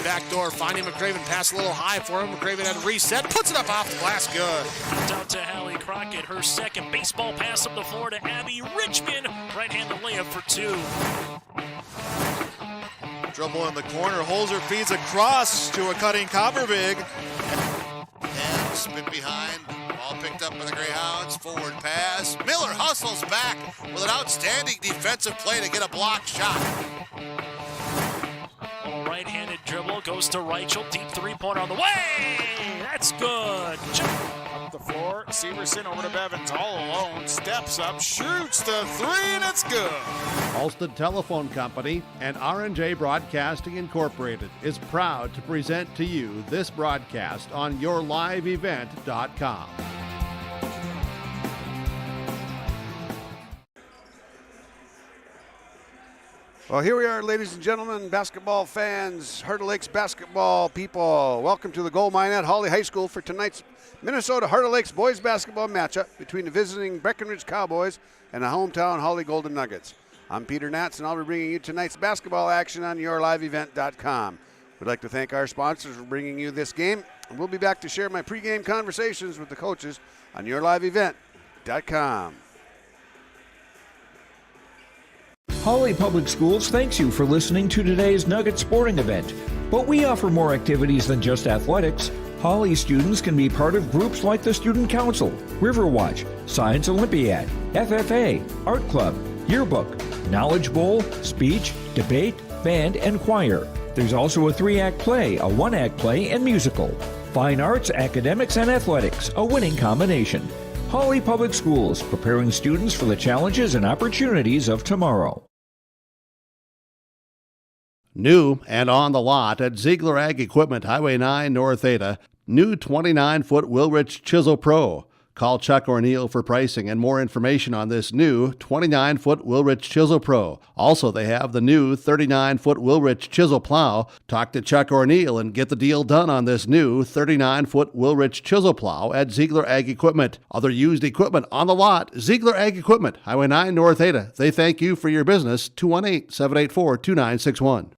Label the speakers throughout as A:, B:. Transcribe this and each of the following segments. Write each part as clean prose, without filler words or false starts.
A: backdoor, finding McCraven, pass a little high for him. McCraven had a reset, puts it up off the glass, good.
B: Out to Hawley Crockett, her second baseball pass up the floor to Abby Richmond. Right-handed layup for 2.
C: Dribble in the corner, Holzer feeds across to a cutting Copperbig. And spin behind, ball picked up by the Greyhounds, forward pass. Miller hustles back with an outstanding defensive play to get a block shot.
B: Right-handed dribble, goes to Reichel, deep three-pointer on the way! That's good!
D: Up the floor, Severson over to Bevins, all alone, steps up, shoots the 3, and it's good!
E: Halsted Telephone Company and R&J Broadcasting Incorporated is proud to present to you this broadcast on yourliveevent.com.
F: Well, here we are, ladies and gentlemen, basketball fans, Heart of Lakes basketball people. Welcome to the Gold Mine at Hawley High School for tonight's Minnesota Heart of Lakes boys basketball matchup between the visiting Breckenridge Cowboys and the hometown Hawley Golden Nuggets. I'm Peter Natz, and I'll be bringing you tonight's basketball action on yourliveevent.com. We'd like to thank our sponsors for bringing you this game, and we'll be back to share my pregame conversations with the coaches on yourliveevent.com.
G: Hawley Public Schools thanks you for listening to today's Nugget sporting event. But we offer more activities than just athletics. Hawley students can be part of groups like the Student Council, Riverwatch, Science Olympiad, FFA, Art Club, Yearbook, Knowledge Bowl, Speech, Debate, Band, and Choir. There's also a 3-act play, a 1-act play, and musical. Fine arts, academics, and athletics, a winning combination. Hawley Public Schools, preparing students for the challenges and opportunities of tomorrow.
E: New and on the lot at Ziegler Ag Equipment, Highway 9 North Ada, new 29-foot Wilrich Chisel Pro. Call Chuck O'Neill for pricing and more information on this new 29-foot Wilrich Chisel Pro. Also, they have the new 39-foot Wilrich Chisel Plow. Talk to Chuck O'Neill and get the deal done on this new 39-foot Wilrich Chisel Plow at Ziegler Ag Equipment. Other used equipment on the lot, Ziegler Ag Equipment, Highway 9 North Ada. They thank you for your business. 218-784-2961.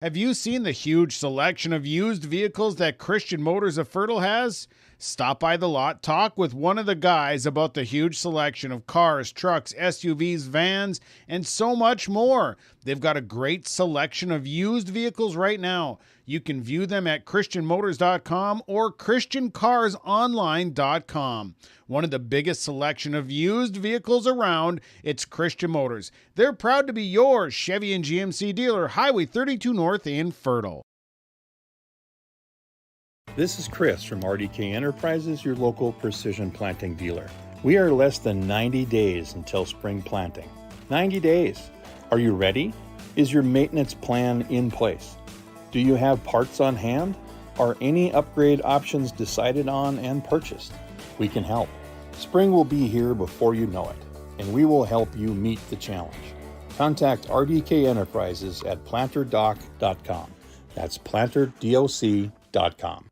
D: Have you seen the huge selection of used vehicles that Christian Motors of Fertile has? Stop by the lot, talk with one of the guys about the huge selection of cars, trucks, SUVs, vans, and so much more. They've got a great selection of used vehicles right now. You can view them at christianmotors.com or christiancarsonline.com. One of the biggest selection of used vehicles around, it's Christian Motors. They're proud to be your Chevy and GMC dealer, Highway 32 North in Fertile.
H: This is Chris from RDK Enterprises, your local precision planting dealer. We are less than 90 days until spring planting. 90 days. Are you ready? Is your maintenance plan in place? Do you have parts on hand? Are any upgrade options decided on and purchased? We can help. Spring will be here before you know it, and we will help you meet the challenge. Contact RDK Enterprises at planterdoc.com. That's planterdoc.com.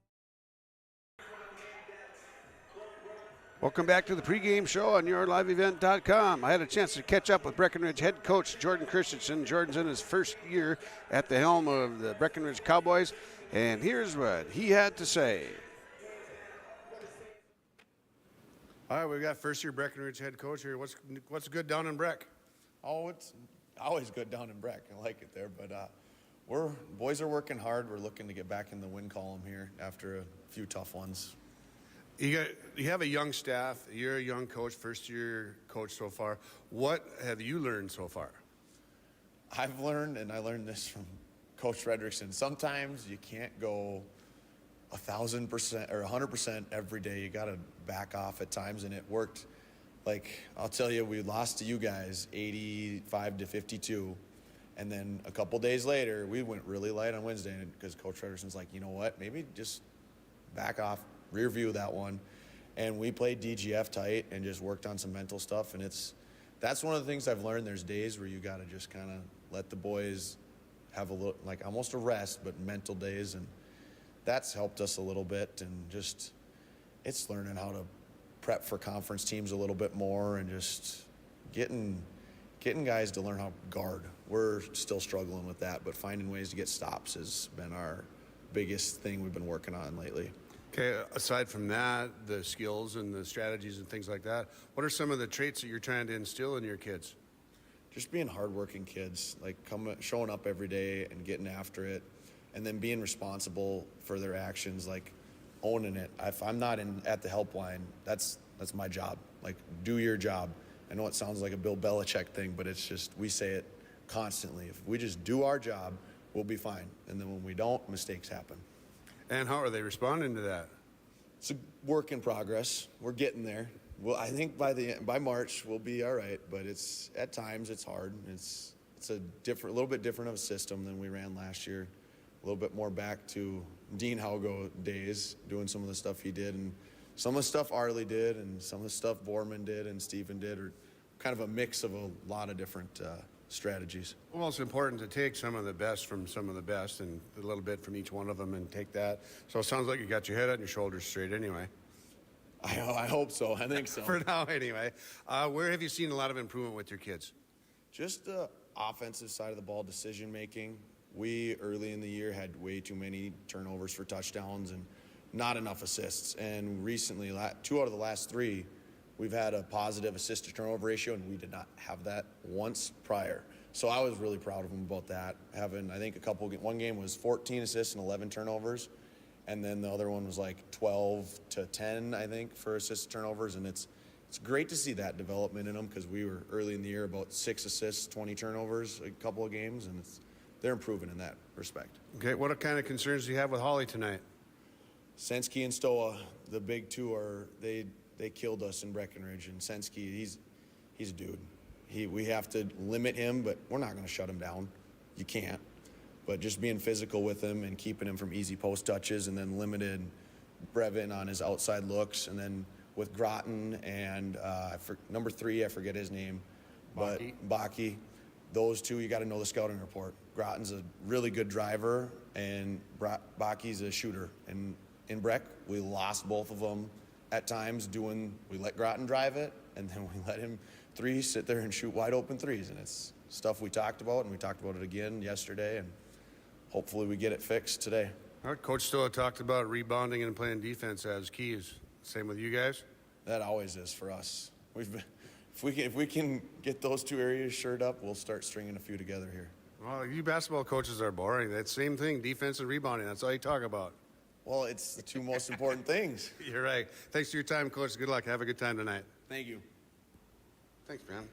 F: Welcome back to the pregame show on yourliveevent.com. I had a chance to catch up with Breckenridge head coach Jordan Christensen. Jordan's in his first year at the helm of the Breckenridge Cowboys, and here's what he had to say.
I: All right, we've got first-year Breckenridge head coach here. What's good down in Breck?
J: Oh, it's always good down in Breck. I like it there, but boys are working hard. We're looking to get back in the win column here after a few tough ones.
I: You have a young staff. You're a young coach, first-year coach so far. What have you learned so far?
J: I've learned, and I learned this from Coach Fredrickson, sometimes you can't go 1,000% or 100% every day. You got to back off at times, and it worked. Like, I'll tell you, we lost to you guys 85-52, and then a couple days later, we went really light on Wednesday because Coach Fredrickson's like, you know what, maybe just back off, rear view that one. And we played DGF tight and just worked on some mental stuff, and that's one of the things I've learned. There's days where you got to just kind of let the boys have a little, like almost a rest, but mental days, and that's helped us a little bit. And just it's learning how to prep for conference teams a little bit more, and just getting guys to learn how to guard we're still struggling with that, but finding ways to get stops has been our biggest thing we've been working on lately.
I: Okay, aside from that, the skills and the strategies and things like that, what are some of the traits that you're trying to instill in your kids?
J: Just being hardworking kids, like showing up every day and getting after it, and then being responsible for their actions, like owning it. If I'm not at the helpline, that's my job. Like, do your job. I know it sounds like a Bill Belichick thing, but it's just, we say it constantly. If we just do our job, we'll be fine. And then when we don't, mistakes happen.
I: And how are they responding to that?
J: It's a work in progress. We're getting there. Well, I think by March we'll be all right, but at times it's hard. It's a little bit different of a system than we ran last year. A little bit more back to Dean Haugo days, doing some of the stuff he did, and some of the stuff Arlie did, and some of the stuff Borman did and Stephen did, are kind of a mix of a lot of different strategies.
I: Well, it's important to take some of the best from some of the best and a little bit from each one of them and take that. So it sounds like you got your head on your shoulders straight anyway.
J: I hope so. I think so.
I: For now, anyway. Where have you seen a lot of improvement with your kids?
J: Just the offensive side of the ball, decision making. We, early in the year, had way too many turnovers for touchdowns and not enough assists. And recently, 2 out of the last 3, we've had a positive assist to turnover ratio, and we did not have that once prior. So I was really proud of them about that. Having, I think, one game was 14 assists and 11 turnovers. And then the other one was like 12 to 10, I think, for assist turnovers. And it's great to see that development in them, because we were early in the year about 6 assists, 20 turnovers, a couple of games, and they're improving in that respect.
I: Okay, what kind of concerns do you have with Hawley tonight?
J: Sensky and Stoa, the big two, they killed us in Breckenridge. And Sensky, he's a dude. We have to limit him, but we're not going to shut him down. You can't. But just being physical with him and keeping him from easy post touches, and then limited Brevin on his outside looks, and then with Groton and number 3, I forget his name, but Baki. Those two, you got to know the scouting report. Groton's a really good driver, and Baki's a shooter. And in Breck, we lost both of them at times we let Groton drive it, and then we let him sit there and shoot wide open threes. And it's stuff we talked about, and we talked about it again yesterday, and hopefully we get it fixed today.
I: All right, Coach Stoa talked about rebounding and playing defense as keys. Same with you guys?
J: That always is for us. If we can get those 2 areas shored up, we'll start stringing a few together here.
I: Well, you basketball coaches are boring. That same thing, defense and rebounding. That's all you talk about.
J: Well, it's the 2 most important things.
I: You're right. Thanks for your time, Coach. Good luck. Have a good time tonight.
J: Thank you.
I: Thanks, man.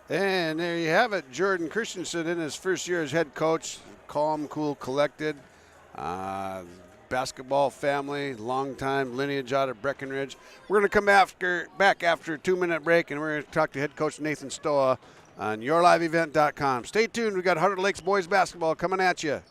F: And there you have it. Jordan Christensen in his first year as head coach. Calm, cool, collected. Basketball family, long-time lineage out of Breckenridge. We're going to come back after a 2-minute break, and we're going to talk to head coach Nathan Stoa on yourliveevent.com. Stay tuned. We got Heart of Lakes boys basketball coming at you.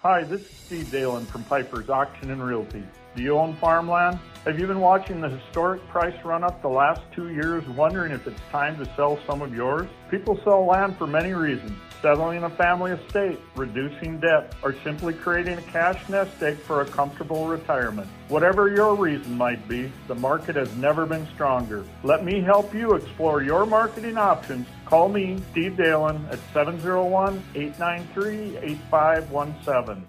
K: Hi, this is Steve Dalen from Piper's Auction and Realty. Do you own farmland? Have you been watching the historic price run up the last 2 years, wondering if it's time to sell some of yours? People sell land for many reasons. Settling a family estate, reducing debt, or simply creating a cash nest egg for a comfortable retirement. Whatever your reason might be, the market has never been stronger. Let me help you explore your marketing options. Call me, Steve Dalen, at 701-893-8517.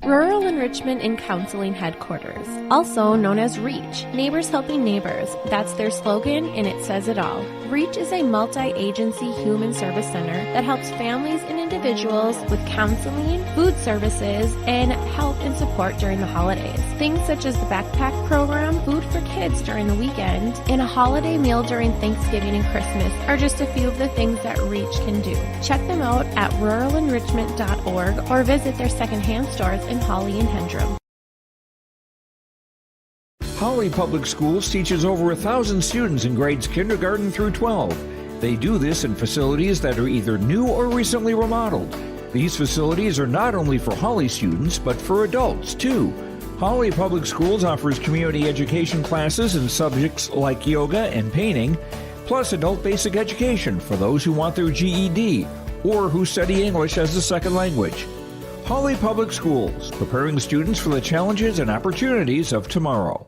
L: Rural Enrichment and Counseling Headquarters, also known as REACH, Neighbors Helping Neighbors. That's their slogan, and it says it all. REACH is a multi-agency human service center that helps families and individuals with counseling, food services, and help and support during the holidays. Things such as the backpack program, food for kids during the weekend, and a holiday meal during Thanksgiving and Christmas are just a few of the things that REACH can do. Check them out at ruralenrichment.org or visit their secondhand stores in Hawley and Hendrum.
G: Hawley Public Schools teaches over 1,000 students in grades kindergarten through 12. They do this in facilities that are either new or recently remodeled. These facilities are not only for Hawley students, but for adults too. Hawley Public Schools offers community education classes in subjects like yoga and painting, plus adult basic education for those who want their GED or who study English as a second language. Hawley Public Schools, preparing students for the challenges and opportunities of tomorrow.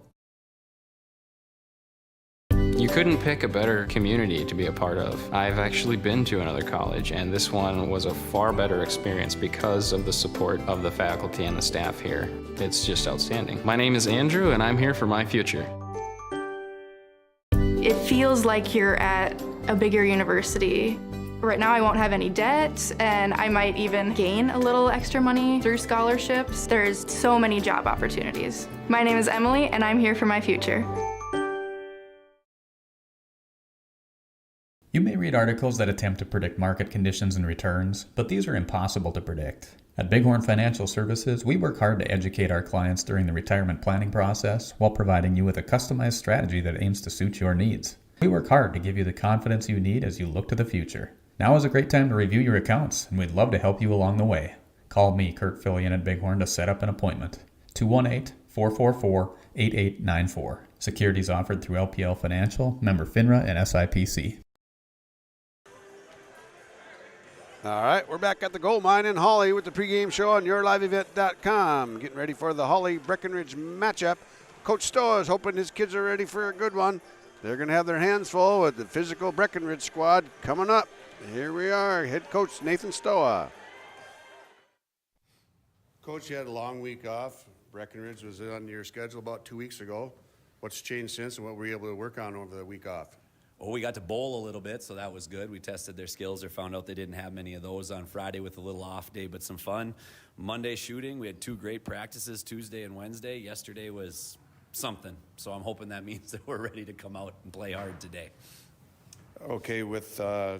M: You couldn't pick a better community to be a part of. I've actually been to another college, and this one was a far better experience because of the support of the faculty and the staff here. It's just outstanding. My name is Andrew, and I'm here for my future.
N: It feels like you're at a bigger university. Right now I won't have any debt, and I might even gain a little extra money through scholarships. There's so many job opportunities. My name is Emily, and I'm here for my future.
O: You may read articles that attempt to predict market conditions and returns, but these are impossible to predict. At Bighorn Financial Services, we work hard to educate our clients during the retirement planning process while providing you with a customized strategy that aims to suit your needs. We work hard to give you the confidence you need as you look to the future. Now is a great time to review your accounts, and we'd love to help you along the way. Call me, Kurt Fillion at Bighorn, to set up an appointment. 218-444-8894. Securities offered through LPL Financial, member FINRA and SIPC.
F: All right, we're back at the Gold Mine in Hawley with the pregame show on yourliveevent.com. Getting ready for the Hawley Breckenridge matchup. Coach Stoa is hoping his kids are ready for a good one. They're going to have their hands full with the physical Breckenridge squad coming up. Here we are, head coach Nathan Stoa.
I: Coach, you had a long week off. Breckenridge was on your schedule about 2 weeks ago. What's changed since, and what were you able to work on over the week off?
P: Well, we got to bowl a little bit, so that was good. We tested their skills or found out they didn't have many of those on Friday with a little off day, but some fun. Monday shooting, we had 2 great practices, Tuesday and Wednesday. Yesterday was something, so I'm hoping that means that we're ready to come out and play hard today.
I: Okay, with a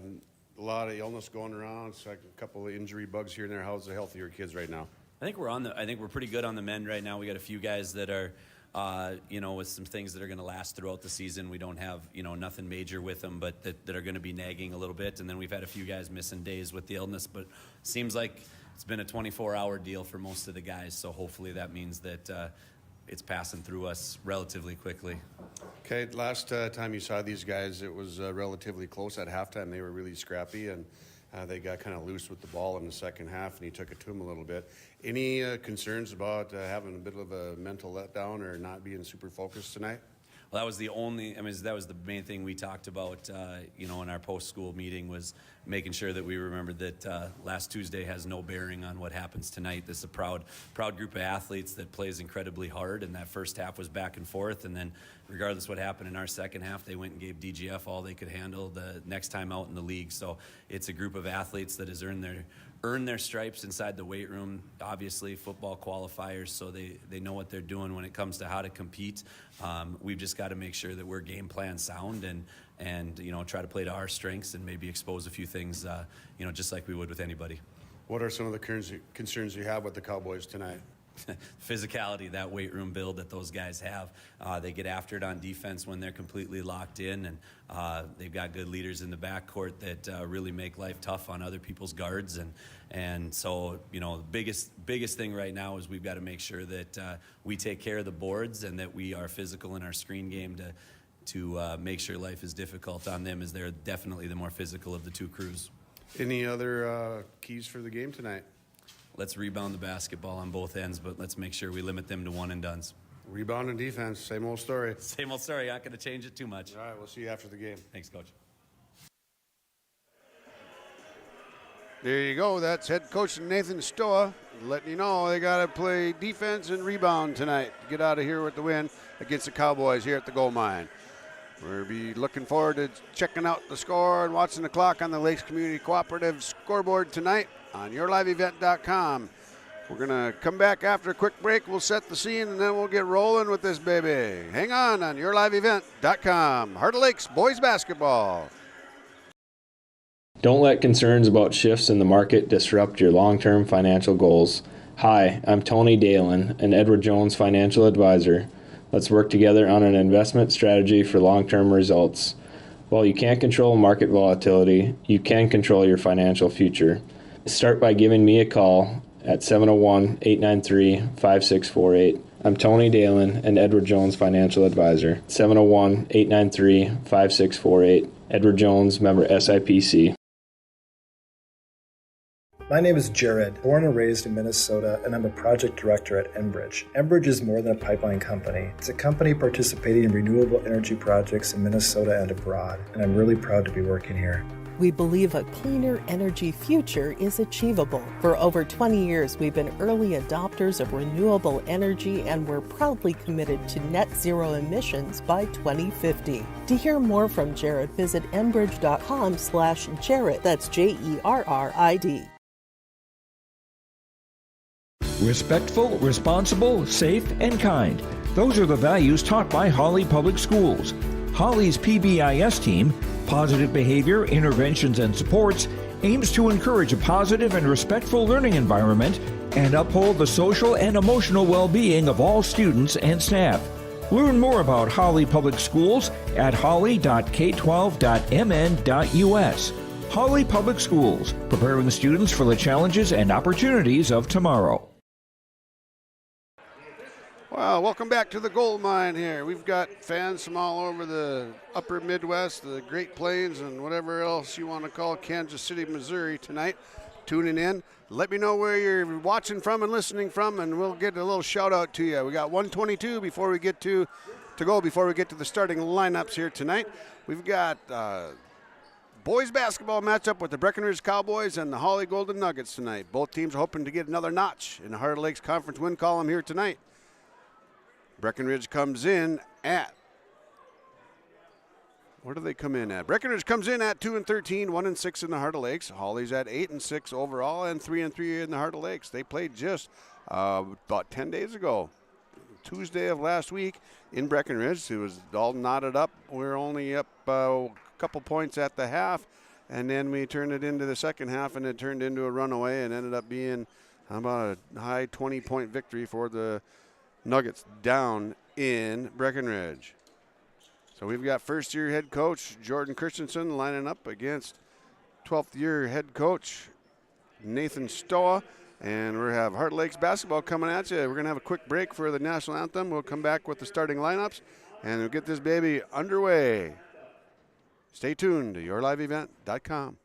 I: lot of illness going around, it's like a couple of injury bugs here and there. How's the health of your kids right now?
P: I think we're pretty good on the mend right now. We got a few guys that are with some things that are going to last throughout the season. We don't have, nothing major with them, but that are going to be nagging a little bit. And then we've had a few guys missing days with the illness, but it seems like it's been a 24-hour deal for most of the guys. So hopefully that means that it's passing through us relatively quickly.
I: Okay, last time you saw these guys, it was relatively close at halftime. They were really scrappy, and they got kind of loose with the ball in the second half, and he took it to them a little bit. Any concerns about having a bit of a mental letdown or not being super focused tonight?
P: Well, that was the main thing we talked about, in our post-school meeting, was making sure that we remembered that last Tuesday has no bearing on what happens tonight. This is a proud group of athletes that plays incredibly hard, and that first half was back and forth, and then regardless what happened in our second half, they went and gave DGF all they could handle the next time out in the league. So it's a group of athletes that has earned their stripes inside the weight room. Obviously, football qualifiers, so they know what they're doing when it comes to how to compete. We've just got to make sure that we're game plan sound and try to play to our strengths and maybe expose a few things, just like we would with anybody.
I: What are some of the concerns you have with the Cowboys tonight?
P: Physicality, that weight room build that those guys have. They get after it on defense when they're completely locked in, and they've got good leaders in the backcourt that really make life tough on other people's guards. And so, the biggest thing right now is we've got to make sure that we take care of the boards and that we are physical in our screen game to make sure life is difficult on them, as they're definitely the more physical of the two crews.
I: Any other keys for the game tonight?
P: Let's rebound the basketball on both ends, but let's make sure we limit them to one and dones.
I: Rebound and defense, same old story.
P: Same old story. Not going to change it too much.
I: All right, we'll see you after the game.
P: Thanks, Coach.
F: There you go. That's head coach Nathan Stoa letting you know they got to play defense and rebound tonight to get out of here with the win against the Cowboys here at the Gold Mine. We'll be looking forward to checking out the score and watching the clock on the Lakes Community Cooperative scoreboard tonight on yourliveevent.com. We're going to come back after a quick break. We'll set the scene, and then we'll get rolling with this baby. Hang on yourliveevent.com. Heart of Lakes boys basketball.
M: Don't let concerns about shifts in the market disrupt your long-term financial goals. Hi, I'm Tony Dalen, an Edward Jones financial advisor. Let's work together on an investment strategy for long-term results. While you can't control market volatility, you can control your financial future. Start by giving me a call at 701-893-5648. I'm Tony Dalen, an Edward Jones financial advisor. 701-893-5648. Edward Jones, member SIPC.
Q: My name is Jared, born and raised in Minnesota, and I'm a project director at Enbridge. Enbridge is more than a pipeline company. It's a company participating in renewable energy projects in Minnesota and abroad, and I'm really proud to be working here.
R: We believe a cleaner energy future is achievable. For over 20 years, we've been early adopters of renewable energy, and we're proudly committed to net zero emissions by 2050. To hear more from Jared, visit enbridge.com/Jared. That's JERRID.
G: Respectful, responsible, safe, and kind. Those are the values taught by Hawley Public Schools. Hawley's PBIS team, Positive Behavior, Interventions, and Supports, aims to encourage a positive and respectful learning environment and uphold the social and emotional well-being of all students and staff. Learn more about Hawley Public Schools at hawley.k12.mn.us. Hawley Public Schools, preparing students for the challenges and opportunities of tomorrow.
F: Well, welcome back to the Gold Mine here. We've got fans from all over the upper Midwest, the Great Plains, and whatever else you want to call Kansas City, Missouri tonight, tuning in. Let me know where you're watching from and listening from, and we'll get a little shout out to you. We got 122 before we get to the starting lineups here tonight. We've got boys basketball matchup with the Breckenridge Cowboys and the Hawley Golden Nuggets tonight. Both teams are hoping to get another notch in the Heart of Lakes Conference win column here tonight. Breckenridge comes in at, where do they come in at? Breckenridge comes in at 2-13, 1-6 in the Heart of Lakes. Hawley's at 8-6 overall and 3-3 in the Heart of Lakes. They played just about 10 days ago, Tuesday of last week in Breckenridge. It was all knotted up. We're only up a couple points at the half, and then we turned it into the second half, and it turned into a runaway and ended up being about a high 20-point victory for the Nuggets down in Breckenridge. So we've got first-year head coach Jordan Christensen lining up against 12th-year head coach Nathan Stoa. And we have Heart Lakes basketball coming at you. We're going to have a quick break for the national anthem. We'll come back with the starting lineups, and we'll get this baby underway. Stay tuned to yourliveevent.com.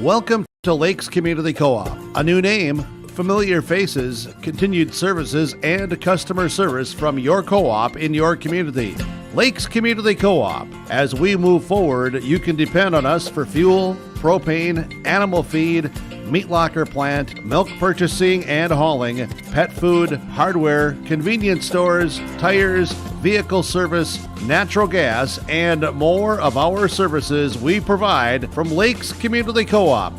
E: Welcome to Lakes Community Co-op. A new name, familiar faces, continued services, and customer service from your co-op in your community. Lakes Community Co-op. As we move forward, you can depend on us for fuel, propane, animal feed, meat locker plant, milk purchasing and hauling, pet food, hardware, convenience stores, tires, vehicle service, natural gas, and more of our services we provide from Lakes Community Co-op.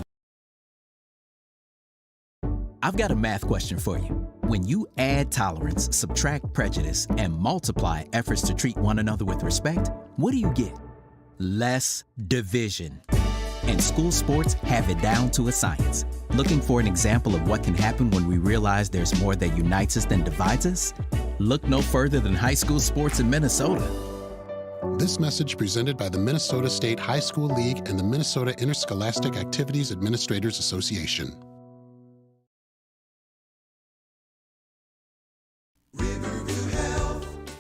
S: I've got a math question for you. When you add tolerance, subtract prejudice, and multiply efforts to treat one another with respect, what do you get? Less division. And school sports have it down to a science. Looking for an example of what can happen when we realize there's more that unites us than divides us? Look no further than high school sports in Minnesota.
T: This message presented by the Minnesota State High School League and the Minnesota Interscholastic Activities Administrators Association.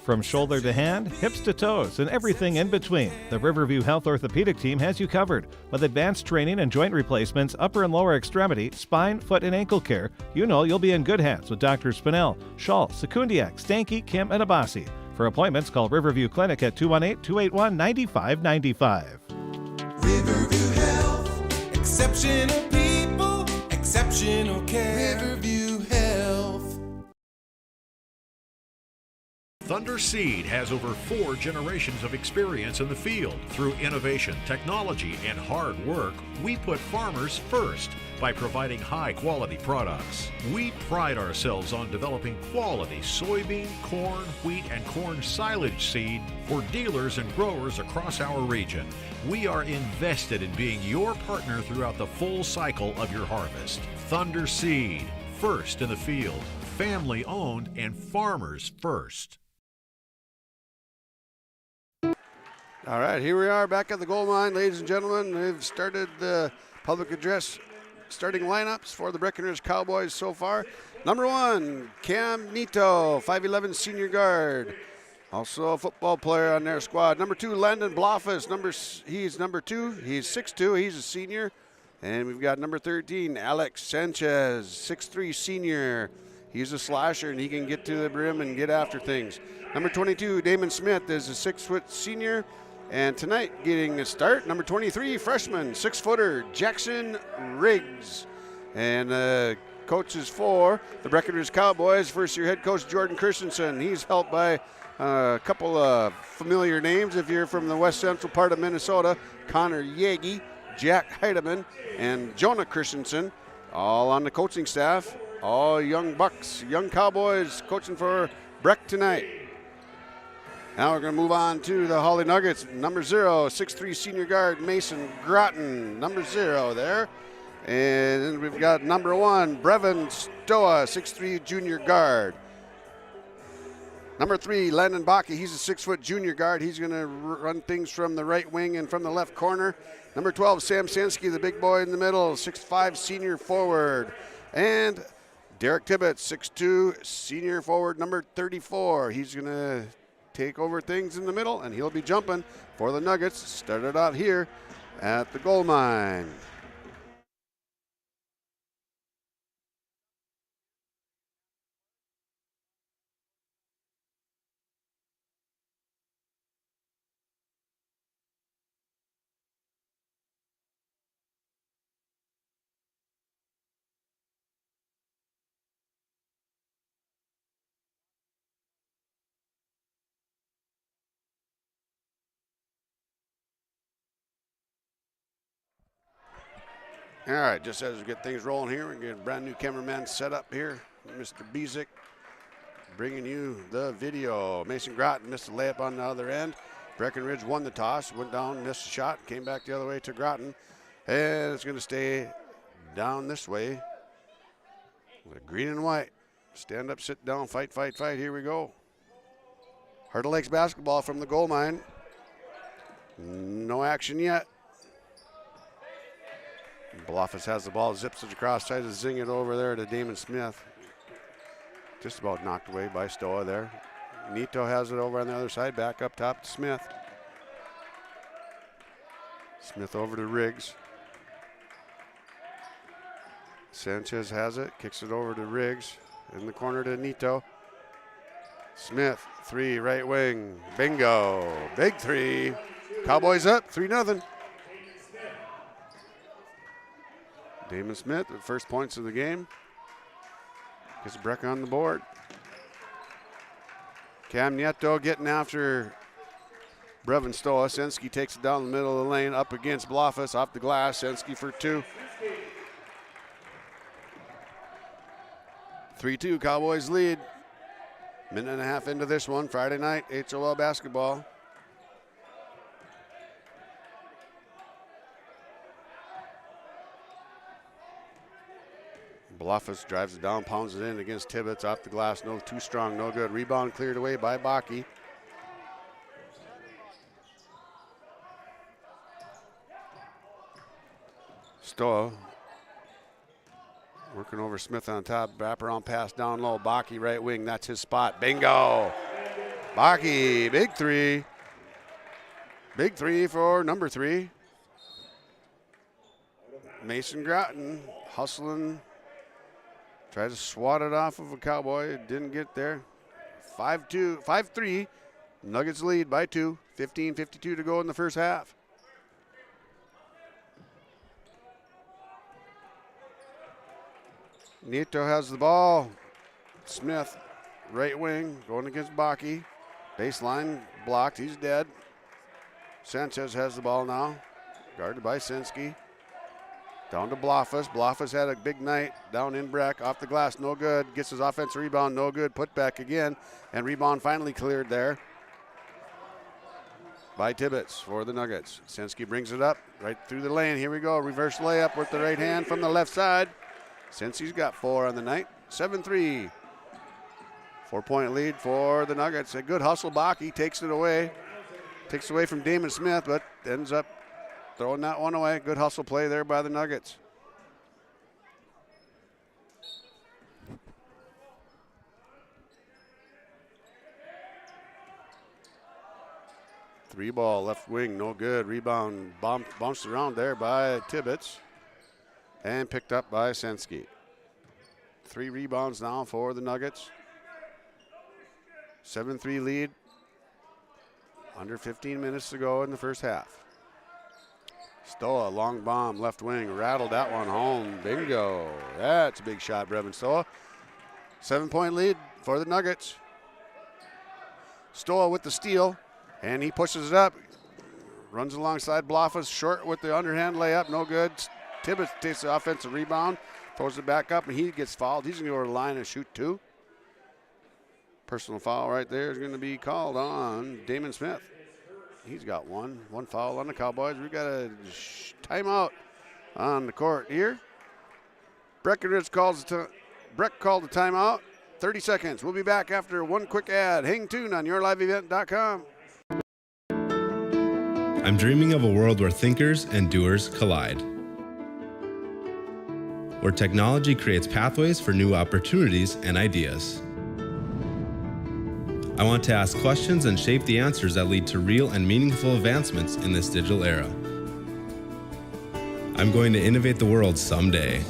U: From shoulder to hand, hips to toes, and everything in between, the Riverview Health Orthopedic Team has you covered. With advanced training and joint replacements, upper and lower extremity, spine, foot, and ankle care, you know you'll be in good hands with Drs. Spinell, Schall, Sekundiak, Stanky, Kim, and Abasi. For appointments, call Riverview Clinic at 218-281-9595.
V: Riverview Health, exceptional people, exceptional care. Riverview Health.
W: Thunder Seed has over 4 generations of experience in the field. Through innovation, technology, and hard work, we put farmers first by providing high-quality products. We pride ourselves on developing quality soybean, corn, wheat, and corn silage seed for dealers and growers across our region. We are invested in being your partner throughout the full cycle of your harvest. Thunder Seed, first in the field, family-owned, and farmers first.
F: All right, here we are back at the gold mine, ladies and gentlemen. We've started the public address starting lineups for the Breckenridge Cowboys so far. Number 1, Cam Nito, 5'11 senior guard. Also a football player on their squad. Number 2, Landon Blofus. He's number 2. He's 6'2". He's a senior. And we've got number 13, Alex Sanchez, 6'3" senior. He's a slasher, and he can get to the rim and get after things. Number 22, Damon Smith, is a 6-foot senior. And tonight, getting a start, number 23, freshman, 6-footer, Jackson Riggs. And coaches for the Breckenridge Cowboys, first-year head coach Jordan Christensen. He's helped by a couple of familiar names if you're from the west central part of Minnesota. Connor Yagi, Jack Heidemann, and Jonah Christensen, all on the coaching staff. All young Bucks, young Cowboys coaching for Breck tonight. Now we're going to move on to the Hawley Nuggets. Number 0, 6'3" senior guard Mason Groton, number 0 there. And then we've got number 1, Brevin Stoa, 6'3" junior guard. Number 3, Landon Bakke, he's a 6-foot junior guard. He's going to run things from the right wing and from the left corner. Number 12, Sam Sensky, the big boy in the middle, 6'5" senior forward. And Derek Tibbetts, 6'2", senior forward, number 34. He's going to take over things in the middle, and he'll be jumping for the Nuggets. Started out here at the goal mine. All right, just as we get things rolling here, we're getting a brand new cameraman set up here. Mr. Bezic bringing you the video. Mason Groton missed a layup on the other end. Breckenridge won the toss, went down, missed a shot, came back the other way to Groton. And it's going to stay down this way with green and white. Stand up, sit down, fight, fight, fight. Here we go. Heart of Lakes basketball from the goal mine. No action yet. Bluffus has the ball, zips it across, tries to zing it over there to Damon Smith. Just about knocked away by Stoa there. Nito has it over on the other side, back up top to Smith. Smith over to Riggs. Sanchez has it, kicks it over to Riggs. In the corner to Nito. Smith, 3, right wing, bingo. Big 3. Cowboys up, 3-0. Damon Smith, the first points of the game. Gets Breck on the board. Cam Nieto getting after Brevin Stoa. Sensky takes it down the middle of the lane, up against Bluffus, off the glass. Sensky for 2. 3-2, Cowboys lead. Minute and a half into this one, Friday night, HOL basketball. Bluffus drives it down, pounds it in against Tibbetts, off the glass, no, too strong, no good. Rebound cleared away by Bakke. Stoa working over Smith on top, wraparound pass down low. Bakke right wing, that's his spot. Bingo! Bakke, big 3. Big 3 for number 3. Mason Groton hustling. Tried to swat it off of a Cowboy. It didn't get there. 5-3. Nuggets lead by 2. 15:52 to go in the first half. Nito has the ball. Smith, right wing, going against Bakke. Baseline blocked. He's dead. Sanchez has the ball now. Guarded by Sensky. Down to Bluffus. Bluffus had a big night down in Breck. Off the glass, no good. Gets his offensive rebound, no good. Put back again. And rebound finally cleared there by Tibbetts for the Nuggets. Sensky brings it up right through the lane. Here we go. Reverse layup with the right hand from the left side. Sensky's got 4 on the night. 7-3. 4-point lead for the Nuggets. A good hustle. Bakke takes it away. Takes away from Damon Smith, but ends up throwing that one away. Good hustle play there by the Nuggets. Three ball left wing, no good. Rebound bounced around there by Tibbetts. and picked up by Sensky. 3 rebounds now for the Nuggets. 7-3 lead. Under 15 minutes to go in the first half. Stoa, long bomb, left wing, rattled that one home. Bingo. That's a big shot, Brevin Stoa. 7-point lead for the Nuggets. Stoa with the steal, and he pushes it up. Runs alongside Bloffa, short with the underhand layup, no good. Tibbetts takes the offensive rebound, throws it back up, and he gets fouled. He's going to go to the line and shoot 2. Personal foul right there is going to be called on Damon Smith. He's got one foul on the Cowboys. We got a timeout on the court here. Breckenridge Breck called the timeout. 30 seconds. We'll be back after one quick ad. Hang tuned on yourliveevent.com.
A: I'm dreaming of a world where thinkers and doers collide, where technology creates pathways for new opportunities and ideas. I want to ask questions and shape the answers that lead to real and meaningful advancements in this digital era. I'm going to innovate the world someday.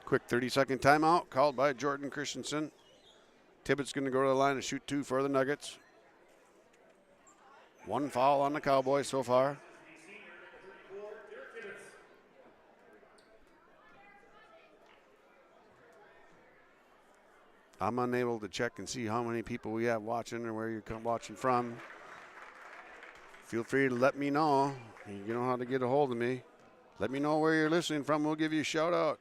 F: Quick 30-second timeout called by Jordan Christensen. Tibbetts going to go to the line and shoot 2 for the Nuggets. 1 foul on the Cowboys so far. I'm unable to check and see how many people we have watching or where you're watching from. Feel free to let me know. You know how to get a hold of me. Let me know where you're listening from. We'll give you a shout out.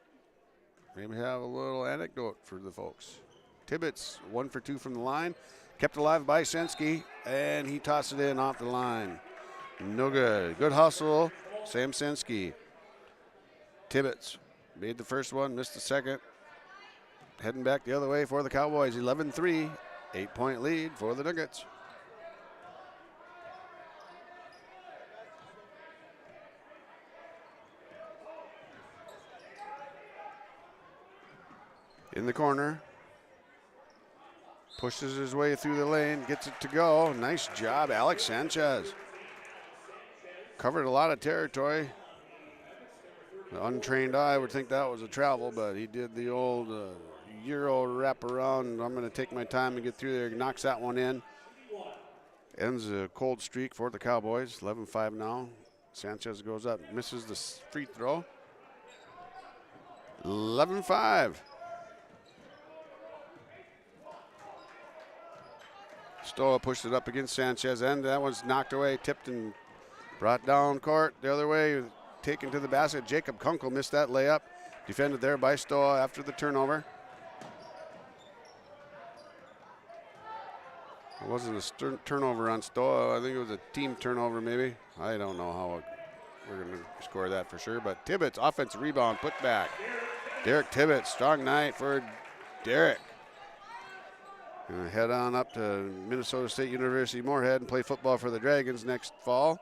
F: Maybe have a little anecdote for the folks. Tibbetts, 1 for 2 from the line. Kept alive by Sensky, and he tossed it in off the line. No good. Good hustle, Sam Sensky. Tibbetts made the first one, missed the second. Heading back the other way for the Cowboys. 11-3, 8-point lead for the Nuggets. In the corner. Pushes his way through the lane, gets it to go. Nice job, Alex Sanchez. Covered a lot of territory. The untrained eye would think that was a travel, but he did the old Euro wrap around. I'm going to take my time and get through there. Knocks that one in. Ends a cold streak for the Cowboys. 11-5 now. Sanchez goes up, misses the free throw. 11-5. Stoa pushed it up against Sanchez, and that one's knocked away, tipped and brought down court. The other way, taken to the basket. Jacob Kunkel missed that layup. Defended there by Stoa after the turnover. It wasn't a turnover on Stoa. I think it was a team turnover maybe. I don't know how we're going to score that for sure. But Tibbetts, offensive rebound, put back. Derek Tibbetts, strong night for Derek. Gonna head on up to Minnesota State University Moorhead and play football for the Dragons next fall.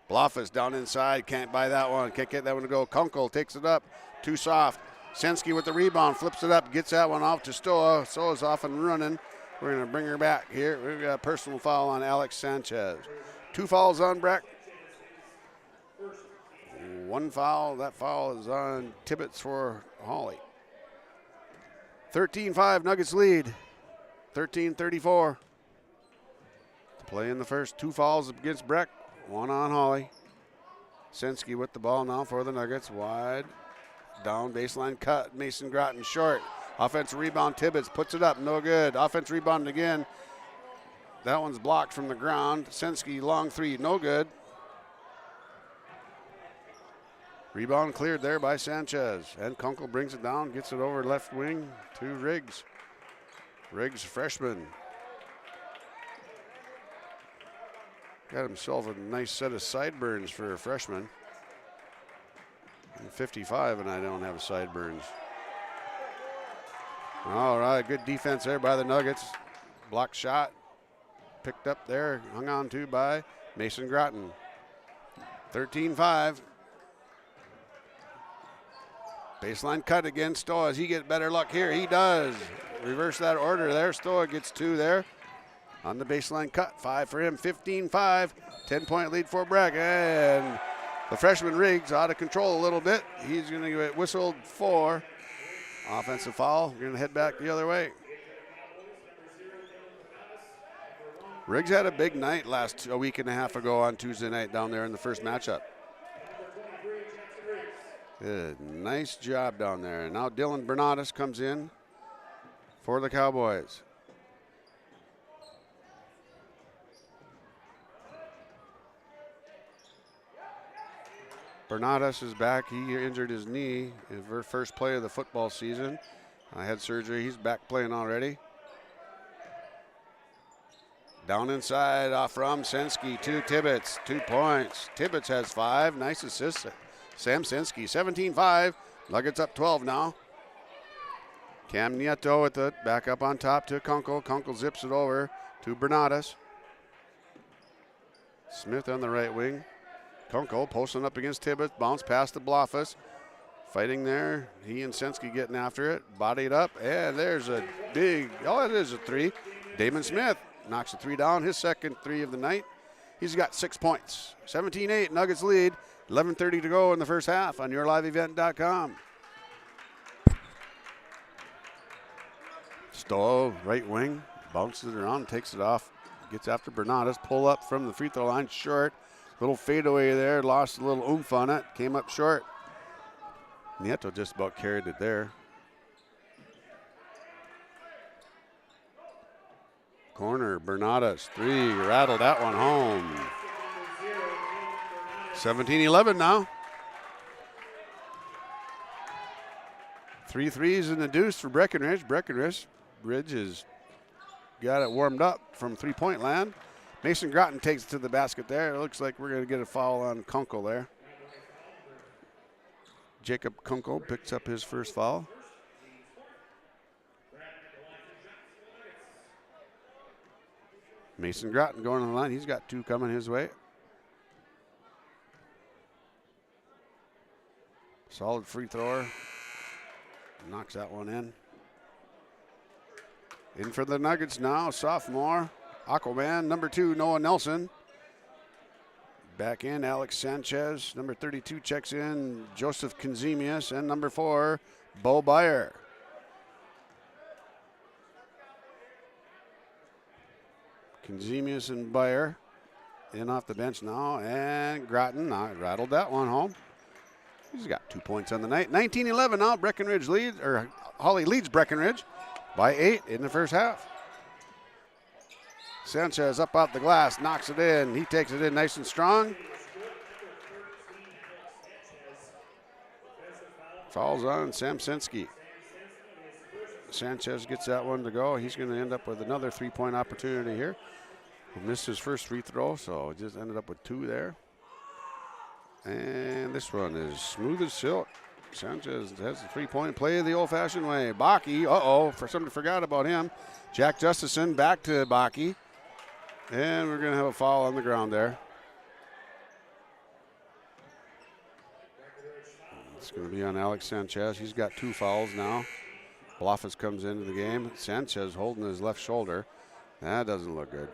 F: Bloffa's down inside, can't buy that one, can't get that one to go. Kunkel takes it up, too soft. Sensky with the rebound, flips it up, gets that one off to Stoa. Stoa's off and running. We're gonna bring her back here. We've got a personal foul on Alex Sanchez. 2 fouls on Breck. 1 foul, that foul is on Tibbetts for Hawley. 13-5, Nuggets lead. 13-34. To play in the first. 2 fouls against Breck, 1 on Hawley. Sensky with the ball now for the Nuggets. Wide, down, baseline cut. Mason Groton short. Offensive rebound, Tibbetts puts it up, no good. Offensive rebound again. That one's blocked from the ground. Sensky, long 3, no good. Rebound cleared there by Sanchez. And Kunkel brings it down, gets it over left wing to Riggs. Riggs, freshman. Got himself a nice set of sideburns for a freshman. I'm 55 and I don't have sideburns. All right, good defense there by the Nuggets. Blocked shot. Picked up there, hung on to by Mason Groton. 13-5. Baseline cut against Stoa. Does he get better luck here? He does. Reverse that order there. Stoa gets 2 there. on the baseline cut. 5 for him, 15-5. 10-point lead for Breck. And the freshman Riggs out of control a little bit. He's going to get whistled for offensive foul. We're going to head back the other way. Riggs had a big night a week and a half ago on Tuesday night down there in the first matchup. Good, nice job down there. Now Dylan Bernatus comes in for the Cowboys. Bernatus is back. He injured his knee in the first play of the football season. Had surgery. He's back playing already. Down inside off from Sensky to Tibbetts. 2 points. Tibbetts has 5. Nice assist. Sam Sensky, 17-5. Nuggets up 12 now. Cam Nieto with it. Back up on top to Kunkel. Kunkel zips it over to Bernatus. Smith on the right wing. Kunkel posting up against Tibbetts. Bounce past the Blofus. Fighting there. He and Sensky getting after it. Bodied up. And there's a big, it is a 3. Damon Smith knocks a 3 down. His second 3 of the night. He's got 6 points. 17-8. Nuggets lead. 11:30 to go in the first half on yourliveevent.com. Stoll, right wing. Bounces it around. Takes it off. Gets after Bernatus. Pull up from the free throw line. Short. Little fadeaway there. Lost a little oomph on it. Came up short. Nieto just about carried it there. Corner, Bernatus, 3, rattled that one home. 17-11 now. 3 threes in the deuce for Breckenridge. Breckenridge has got it warmed up from three-point land. Mason Groton takes it to the basket there. It looks like we're going to get a foul on Kunkel there. Jacob Kunkel picks up his first foul. Mason Groton going on the line. He's got 2 coming his way. Solid free thrower. Knocks that one in. In for the Nuggets now, sophomore. Aquaman, number 2, Noah Nelson. Back in, Alex Sanchez. Number 32 checks in, Joseph Konzemius. And number 4, Bo Byer. Konzemius and Byer in off the bench now. And Groton rattled that one home. He's got 2 points on the night. 19-11 now. Breckenridge leads, or Hawley leads Breckenridge by 8 in the first half. Sanchez up off the glass, knocks it in. He takes it in nice and strong. Falls on Sam Sensky. Sanchez gets that one to go. He's going to end up with another 3-point opportunity here. He missed his first free throw, so just ended up with 2 there. And this one is smooth as silk. Sanchez has the 3-point play the old-fashioned way. Baki, for somebody forgot about him. Jack Justison back to Baki. And we're going to have a foul on the ground there. It's going to be on Alex Sanchez. He's got 2 fouls now. Blofus comes into the game. Sanchez holding his left shoulder. That doesn't look good.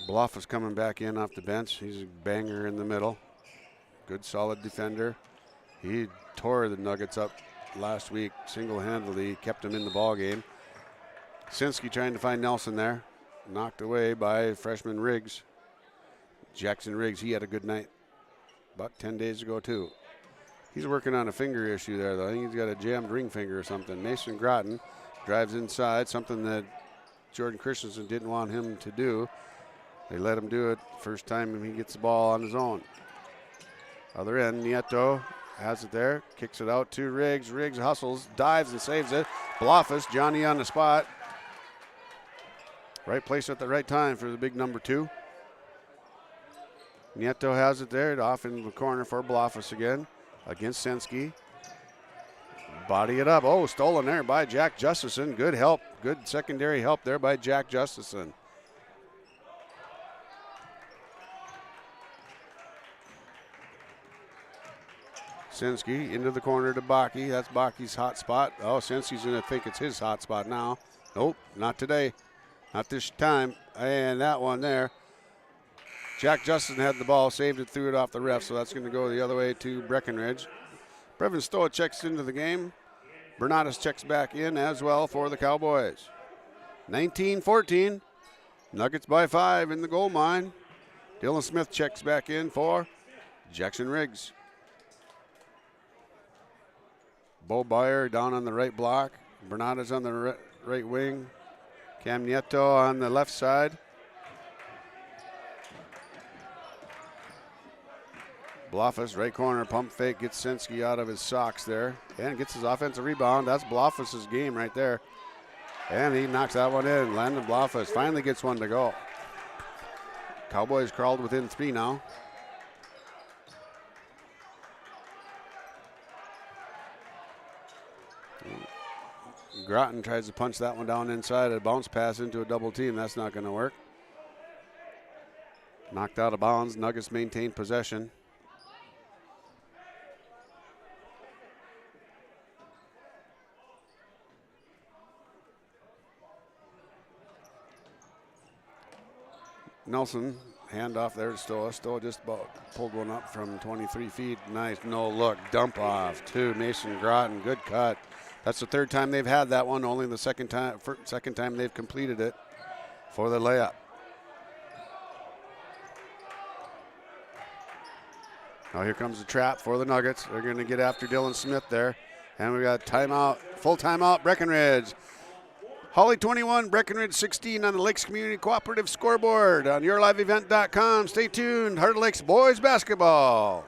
F: Blofus coming back in off the bench. He's a banger in the middle. Good, solid defender. He tore the Nuggets up last week single-handedly, kept them in the ball game. Sensky trying to find Nelson there. Knocked away by freshman Riggs. Jackson Riggs, he had a good night about 10 days ago too. He's working on a finger issue there though. I think he's got a jammed ring finger or something. Mason Groton drives inside, something that Jordan Christensen didn't want him to do. They let him do it first time he gets the ball on his own. Other end, Nieto has it there, kicks it out to Riggs. Riggs hustles, dives and saves it. Blofus, Johnny on the spot. Right place at the right time for the big number 2. Nieto has it there, off in the corner for Blofus again against Sensky. Body it up. Oh, stolen there by Jack Justison. Good help, good secondary help there by Jack Justison. Sensky into the corner to Baki. That's Baki's hot spot. Oh, Sensky's going to think it's his hot spot now. Nope, not today. Not this time. And that one there. Jack Justin had the ball, saved it, threw it off the ref, so that's going to go the other way to Breckenridge. Brevin Stoa checks into the game. Bernatus checks back in as well for the Cowboys. 19-14. Nuggets by 5 in the goal mine. Dylan Smith checks back in for Jackson Riggs. Bo Byer down on the right block. Bernatus on the right wing. Cam Nieto on the left side. Blofus, right corner, pump fake, gets Senski out of his socks there and gets his offensive rebound. That's Blofus's game right there. And he knocks that one in. Landon Blofus finally gets one to go. Cowboys crawled within 3 now. Groton tries to punch that one down inside. A bounce pass into a double team. That's not going to work. Knocked out of bounds. Nuggets maintain possession. Nelson, handoff there to Stoa. Stoa just about pulled one up from 23 feet. Nice, no look, dump off to Mason Groton. Good cut. That's the 3rd time they've had that one. Only the second time they've completed it for the layup. Now here comes the trap for the Nuggets. They're going to get after Dylan Smith there. And we got timeout, full timeout, Breckenridge. Hawley 21, Breckenridge 16 on the Lakes Community Cooperative scoreboard on yourliveevent.com. Stay tuned. Heart of Lakes boys basketball.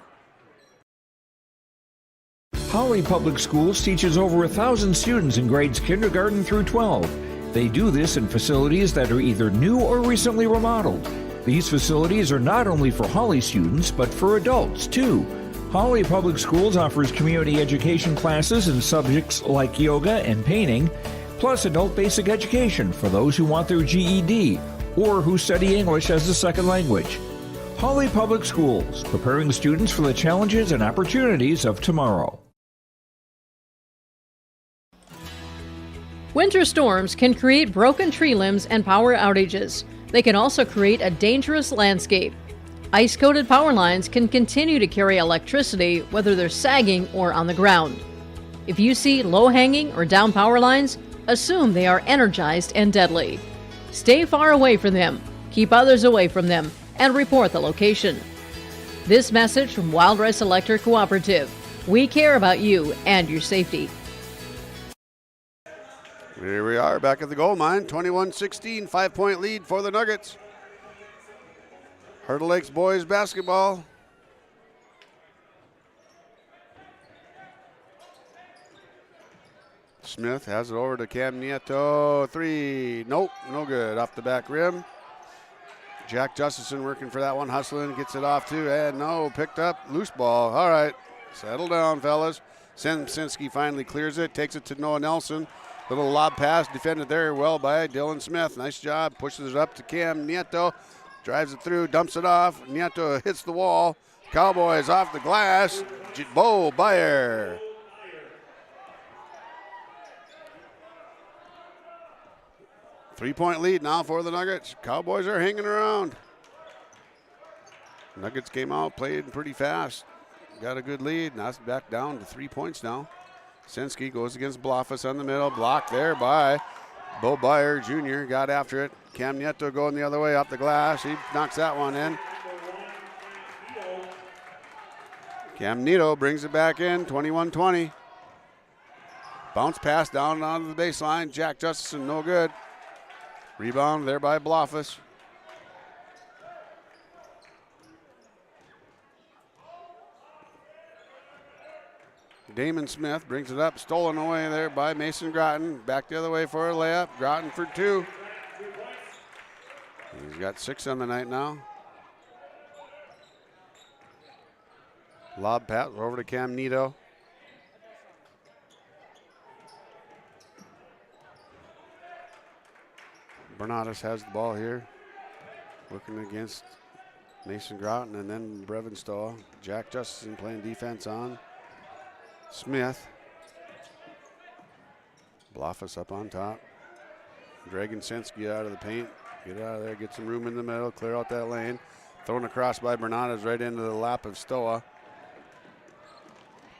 G: Hawley Public Schools teaches over 1,000 students in grades kindergarten through 12. They do this in facilities that are either new or recently remodeled. These facilities are not only for Hawley students, but for adults too. Hawley Public Schools offers community education classes in subjects like yoga and painting, plus adult basic education for those who want their GED or who study English as a second language. Hawley Public Schools, preparing students for the challenges and opportunities of tomorrow.
B: Winter storms can create broken tree limbs and power outages. They can also create a dangerous landscape. Ice-coated power lines can continue to carry electricity whether they're sagging or on the ground. If you see low-hanging or down power lines, assume they are energized and deadly. Stay far away from them, keep others away from them, and report the location. This message from Wild Rice Electric Cooperative. We care about you and your safety.
F: Here we are back at the goal mine. 21-16, 5-point lead for the Nuggets. Heart of Lakes boys basketball. Smith has it over to Cam Nieto. 3. Nope, no good. Off the back rim. Jack Justison working for that one. Hustling, gets it off too. And no, picked up. Loose ball. All right, settle down, fellas. Sinski finally clears it. Takes it to Noah Nelson. Little lob pass. Defended there well by Dylan Smith. Nice job. Pushes it up to Cam Nieto. Drives it through. Dumps it off. Nieto hits the wall. Cowboys off the glass. Bo Byer. Three-point lead now for the Nuggets. Cowboys are hanging around. Nuggets came out, played pretty fast. Got a good lead. Now it's back down to 3 points now. Senski goes against Blofus on the middle. Blocked there by Bo Byer Jr. Got after it. Cam Nieto going the other way off the glass. He knocks that one in. Cam Nieto brings it back in, 21-20. Bounce pass down onto the baseline. Jack Justison, no good. Rebound there by Blofus. Damon Smith brings it up, stolen away there by Mason Groton. Back the other way for a layup. Groton for 2. He's got 6 on the night now. Lob pass over to Cam Nieto. Bernatus has the ball here, working against Mason Groton and then Brevin Stoa. Jack Justison playing defense on Smith. Blofus up on top. Dragging Sensky out of the paint. Get out of there, get some room in the middle, clear out that lane. Thrown across by Bernardes right into the lap of Stoa.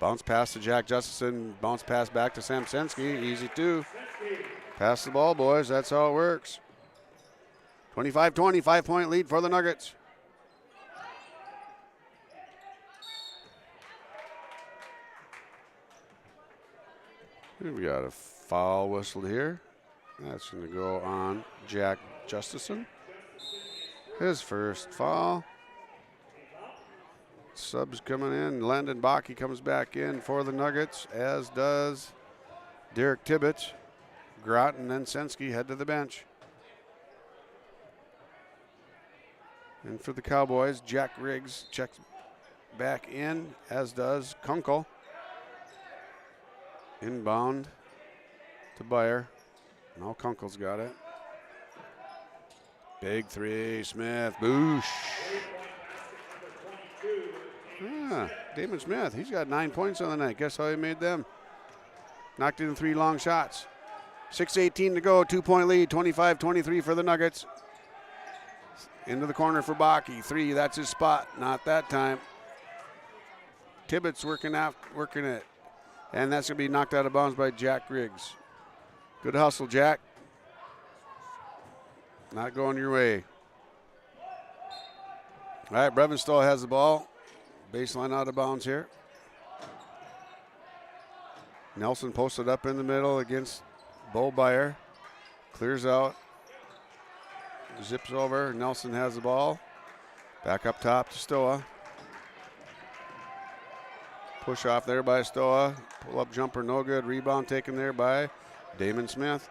F: Bounce pass to Jack Justison. Bounce pass back to Sam Sensky. Easy two. Pass the ball, boys. That's how it works. 25-20, 5-point lead for the Nuggets. We got a foul whistled here. That's going to go on Jack Justison. His first foul. Subs coming in. Landon Bakke comes back in for the Nuggets, as does Derek Tibbetts. Groton and Sensky head to the bench. And for the Cowboys, Jack Riggs checks back in, as does Kunkel. Inbound to Bayer. Now Kunkel's got it. Big three, Smith, boosh. Damon Smith, he's got 9 points on the night. Guess how he made them? Knocked in 3 long shots. 6:18 to go, 2-point lead, 25-23 for the Nuggets. Into the corner for Bakke, 3, that's his spot. Not that time. Tibbetts working it. And that's going to be knocked out of bounds by Jack Riggs. Good hustle, Jack. Not going your way. All right, Brevin Stoll has the ball. Baseline out of bounds here. Nelson posted up in the middle against Bo Bayer. Clears out. Zips over. Nelson has the ball. Back up top to Stoa. Push off there by Stoa. Pull up jumper, no good. Rebound taken there by Damon Smith.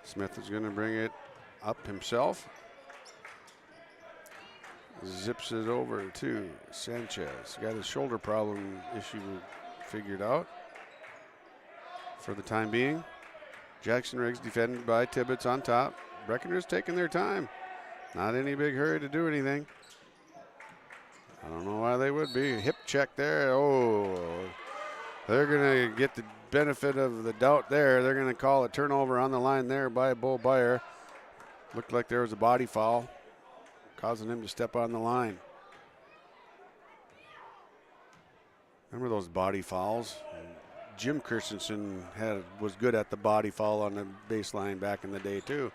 F: Smith is going to bring it up himself. Zips it over to Sanchez. Got his shoulder problem issue figured out for the time being. Jackson Riggs defended by Tibbetts on top. Breckenridge taking their time. Not any big hurry to do anything. I don't know why they would be. Hip check there. Oh, they're going to get the benefit of the doubt there. They're going to call a turnover on the line there by Bo Bayer. Looked like there was a body foul, causing him to step on the line. Remember those body fouls? Jim Christensen was good at the body foul on the baseline back in the day too.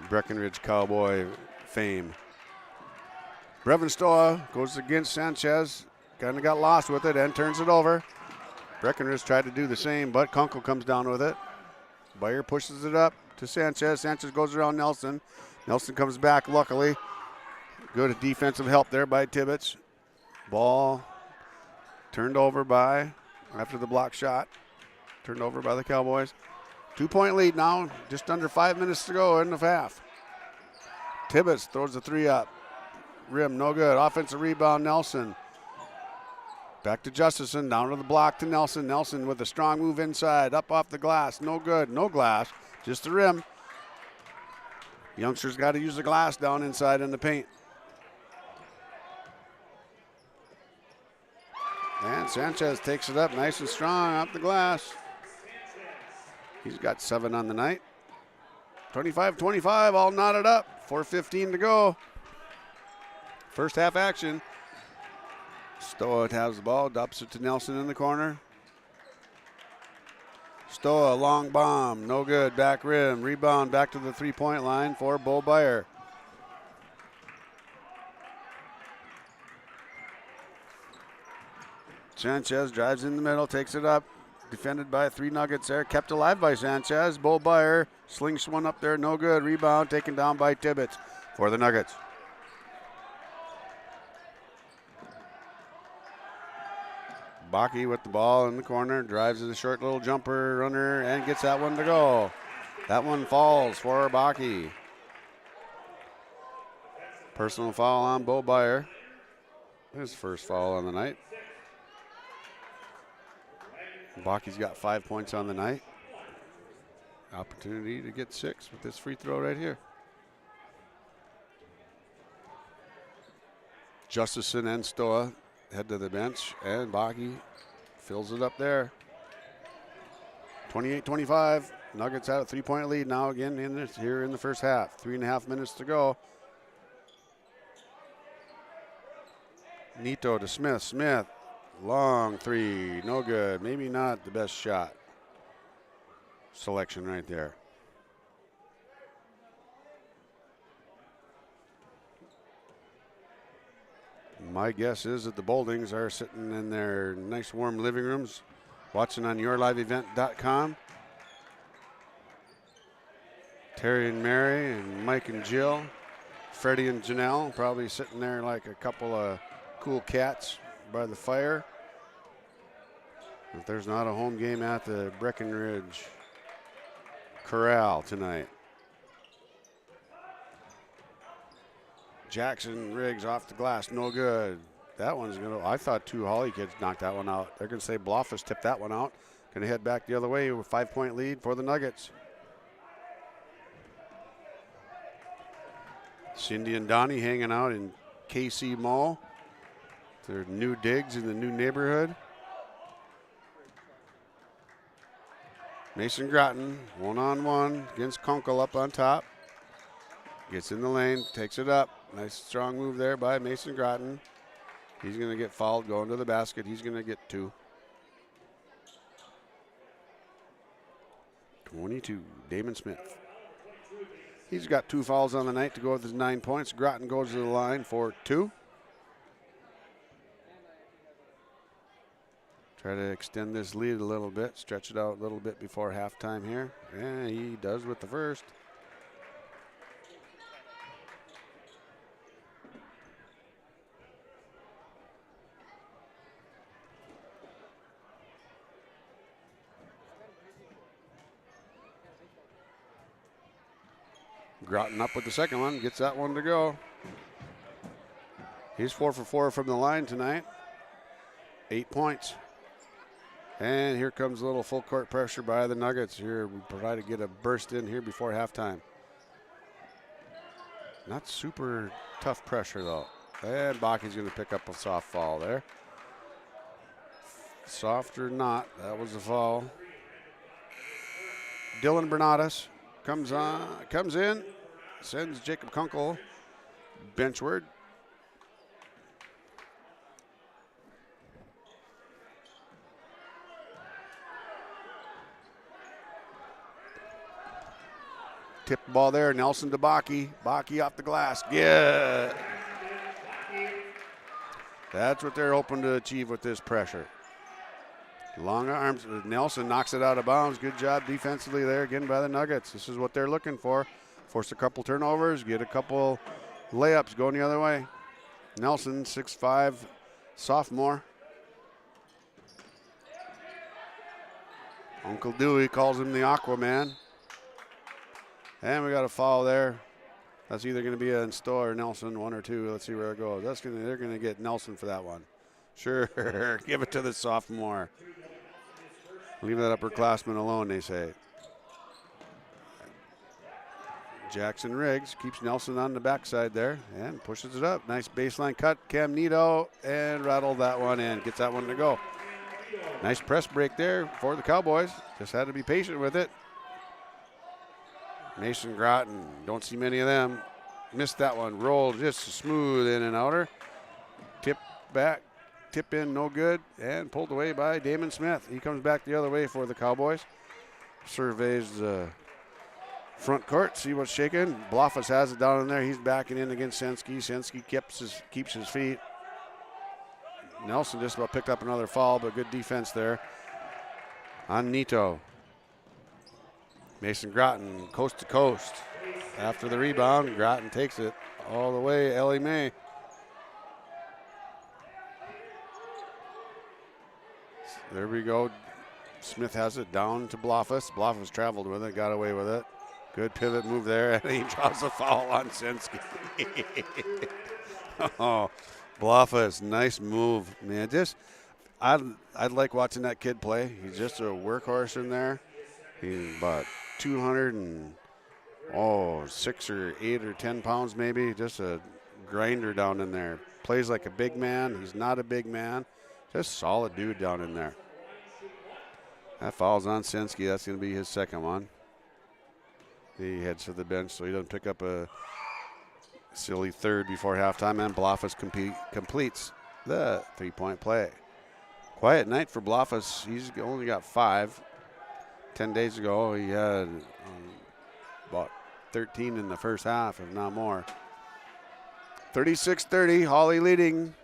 F: Breckenridge Cowboy fame. Brevin Stoa goes against Sanchez. Kind of got lost with it and turns it over. Breckenridge tried to do the same, but Kunkel comes down with it. Bayer pushes it up to Sanchez. Sanchez goes around Nelson. Nelson comes back, luckily. Good defensive help there by Tibbetts. Ball turned over by, after the block shot, turned over by the Cowboys. 2-point lead now, just under 5 minutes to go in the half. Tibbetts throws the 3 up. Rim, no good. Offensive rebound, Nelson. Back to Justison, down to the block to Nelson. Nelson with a strong move inside, up off the glass. No good, no glass, just the rim. Youngsters got to use the glass down inside in the paint. And Sanchez takes it up nice and strong off the glass. He's got 7 on the night. 25-25, all knotted up. 4:15 to go. First half action. Stoa has the ball, dumps it to Nelson in the corner. Stoa, long bomb, no good, back rim. Rebound back to the 3-point line for Bo Bayer. Sanchez drives in the middle, takes it up. Defended by 3 Nuggets there, kept alive by Sanchez. Bo Bayer slings one up there, no good. Rebound taken down by Tibbetts for the Nuggets. Bakke with the ball in the corner, drives in a short little jumper runner and gets that one to go. That one falls for Bakke. Personal foul on Bo Bayer. His first foul on the night. Bakke's got 5 points on the night. Opportunity to get 6 with this free throw right here. Justison and Stoa head to the bench, and Bakke fills it up there. 28-25, Nuggets have a 3-point lead now again here in the first half. 3.5 minutes to go. Nito to Smith. Smith, long three, no good. Maybe not the best shot selection right there. My guess is that the Boldings are sitting in their nice warm living rooms watching on yourliveevent.com. Terry and Mary and Mike and Jill, Freddie and Janelle probably sitting there like a couple of cool cats by the fire. If there's not a home game at the Breckenridge Corral tonight. Jackson Riggs off the glass, no good. That one's gonna, I thought two Hawley kids knocked that one out. They're gonna say Bloffus tipped that one out. Gonna head back the other way with a 5-point lead for the Nuggets. Cindy and Donnie hanging out in KC Mall. Their new digs in the new neighborhood. Mason Groton, one-on-one against Kunkel up on top. Gets in the lane, takes it up. Nice strong move there by Mason Groton. He's going to get fouled going to the basket. He's going to get 2. 22, Damon Smith. He's got 2 fouls on the night to go with his 9 points. Groton goes to the line for 2. Try to extend this lead a little bit, stretch it out a little bit before halftime here. And he does with the first. Groton up with the second one, gets that one to go. He's 4 for 4 from the line tonight. 8 points. And here comes a little full court pressure by the Nuggets. Here we try to get a burst in here before halftime. Not super tough pressure though. And Baki's going to pick up a soft foul there. Soft or not, that was a foul. Dylan Bernadas comes in, sends Jacob Kunkel benchward. Tip the ball there, Nelson to Baki. Baki off the glass. Yeah. That's what they're hoping to achieve with this pressure. Long arms. Nelson knocks it out of bounds. Good job defensively there again by the Nuggets. This is what they're looking for. Force a couple turnovers, get a couple layups going the other way. Nelson, 6'5", sophomore. Uncle Dewey calls him the Aquaman. And we got a foul there. That's either going to be a Stowe or Nelson, 1 or 2. Let's see where it goes. They're going to get Nelson for that one. Sure, give it to the sophomore. Leave that upperclassman alone, they say. Jackson Riggs keeps Nelson on the backside there and pushes it up. Nice baseline cut, Cam Nito, and rattled that one in. Gets that one to go. Nice press break there for the Cowboys. Just had to be patient with it. Mason Groton, don't see many of them. Missed that one. Rolled just smooth in and outer. Tip back, tip in, no good, and pulled away by Damon Smith. He comes back the other way for the Cowboys. Surveys the front court, see what's shaking. Bloffus has it down in there. He's backing in against Sensky. Sensky keeps his feet. Nelson just about picked up another foul, but good defense there on Nito. Mason Groton, coast to coast. After the rebound, Groton takes it all the way. Ellie May. There we go. Smith has it down to Bloffus. Bloffus traveled with it, got away with it. Good pivot move there, and he draws a foul on Sensky. Oh, Bloffus, nice move, man. I'd like watching that kid play. He's just a workhorse in there. He's about 206 or 8 or 10 pounds maybe. Just a grinder down in there. Plays like a big man. He's not a big man. Just solid dude down in there. That foul's on Sensky. That's going to be his second one. He heads to the bench, so he doesn't pick up a silly third before halftime, and Blofus completes the three-point play. Quiet night for Blofus. He's only got 5. 10 days ago, he had about 13 in the first half, if not more. 36-30, Hawley leading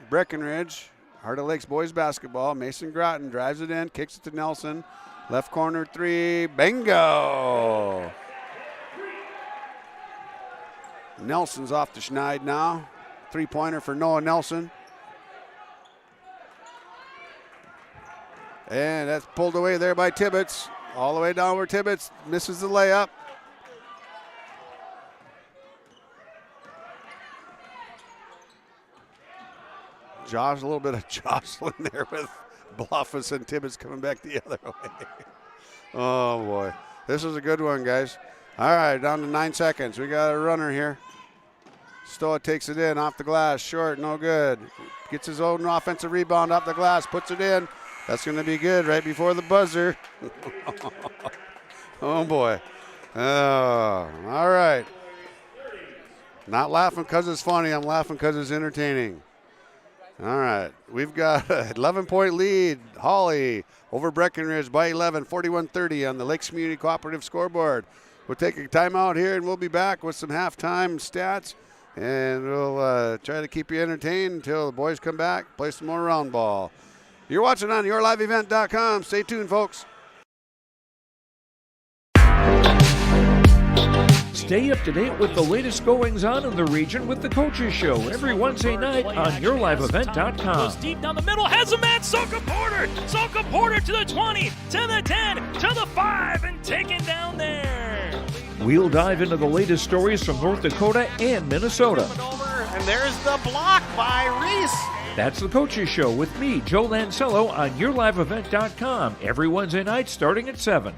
F: Breckenridge. Heart of Lakes boys basketball. Mason Groton drives it in, kicks it to Nelson. Left corner 3, bingo! Nelson's off the schneid now. Three-pointer for Noah Nelson. And that's pulled away there by Tibbetts. All the way down where Tibbetts misses the layup. A little bit of jostling there with Blofus and Tibbetts coming back the other way. Oh, boy. This is a good one, guys. All right, down to 9 seconds. We got a runner here. Stoa takes it in off the glass. Short, no good. Gets his own offensive rebound off the glass, puts it in. That's going to be good right before the buzzer. Oh, boy. Oh, all right. Not laughing because it's funny. I'm laughing because it's entertaining. All right. We've got an 11-point lead. Hawley over Breckenridge by 11, 41-30 on the Lakes Community Cooperative scoreboard. We'll take a timeout here, and we'll be back with some halftime stats. And we'll try to keep you entertained until the boys come back, play some more round ball. You're watching on yourliveevent.com. Stay tuned, folks.
G: Stay up to date with the latest goings-on in the region with the Coaches Show every Wednesday night on yourliveevent.com.
C: Goes deep down the middle, has a man, Soka Porter. Soka Porter to the 20, to the 10, to the 5, and taken down there.
G: We'll dive into the latest stories from North Dakota and Minnesota.
D: And there's the block by Reese.
G: That's the Coaches Show with me, Joe Lancello, on yourliveevent.com every Wednesday night starting at 7.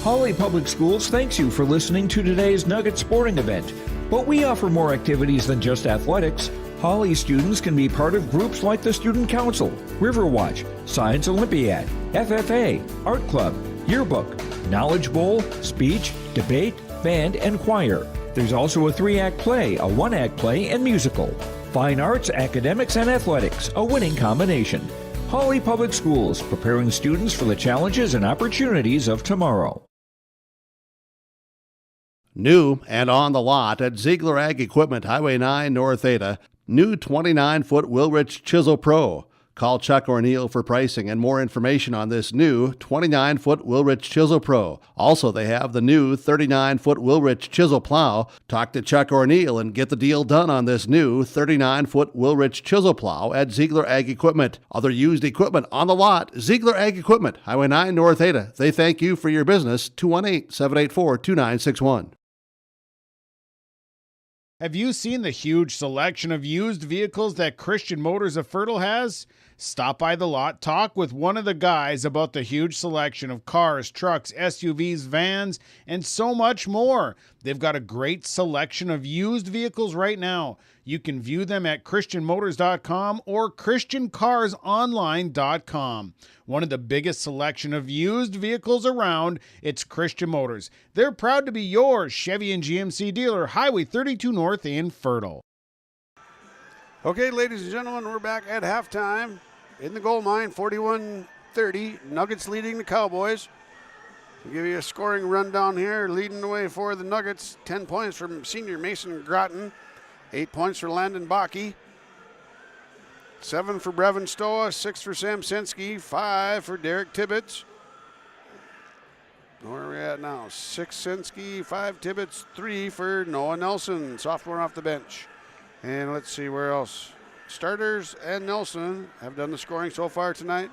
G: Hawley Public Schools thanks you for listening to today's Nugget sporting event. But we offer more activities than just athletics. Hawley students can be part of groups like the Student Council, Riverwatch, Science Olympiad, FFA, Art Club, Yearbook, Knowledge Bowl, Speech, Debate, Band, and Choir. There's also a 3-act play, a 1-act play, and musical. Fine arts, academics, and athletics, a winning combination. Hawley Public Schools, preparing students for the challenges and opportunities of tomorrow.
E: New and on the lot at Ziegler Ag Equipment, Highway 9 North Ada, new 29-foot Wilrich Chisel Pro. Call Chuck or Neil for pricing and more information on this new 29-foot Wilrich Chisel Pro. Also, they have the new 39-foot Wilrich Chisel Plow. Talk to Chuck or Neil and get the deal done on this new 39-foot Wilrich Chisel Plow at Ziegler Ag Equipment. Other used equipment on the lot, Ziegler Ag Equipment, Highway 9 North Ada. They thank you for your business. 218-784-2961.
H: Have you seen the huge selection of used vehicles that Christian Motors of Fertile has? Stop by the lot, talk with one of the guys about the huge selection of cars, trucks, SUVs, vans, and so much more. They've got a great selection of used vehicles right now. You can view them at christianmotors.com or christiancarsonline.com. One of the biggest selection of used vehicles around, it's Christian Motors. They're proud to be your Chevy and GMC dealer, Highway 32 North in Fertile.
F: Okay, ladies and gentlemen, we're back at halftime in the gold mine, 41-30. Nuggets leading the Cowboys. I'll give you a scoring rundown here. Leading the way for the Nuggets, 10 points from senior Mason Groton, 8 points for Landon Bakke, 7 for Brevin Stoa, 6 for Sam Sensky, 5 for Derek Tibbetts. Where are we at now? 6 Sensky, 5 Tibbetts, 3 for Noah Nelson, sophomore off the bench. And let's see where else. Starters and Nelson have done the scoring so far tonight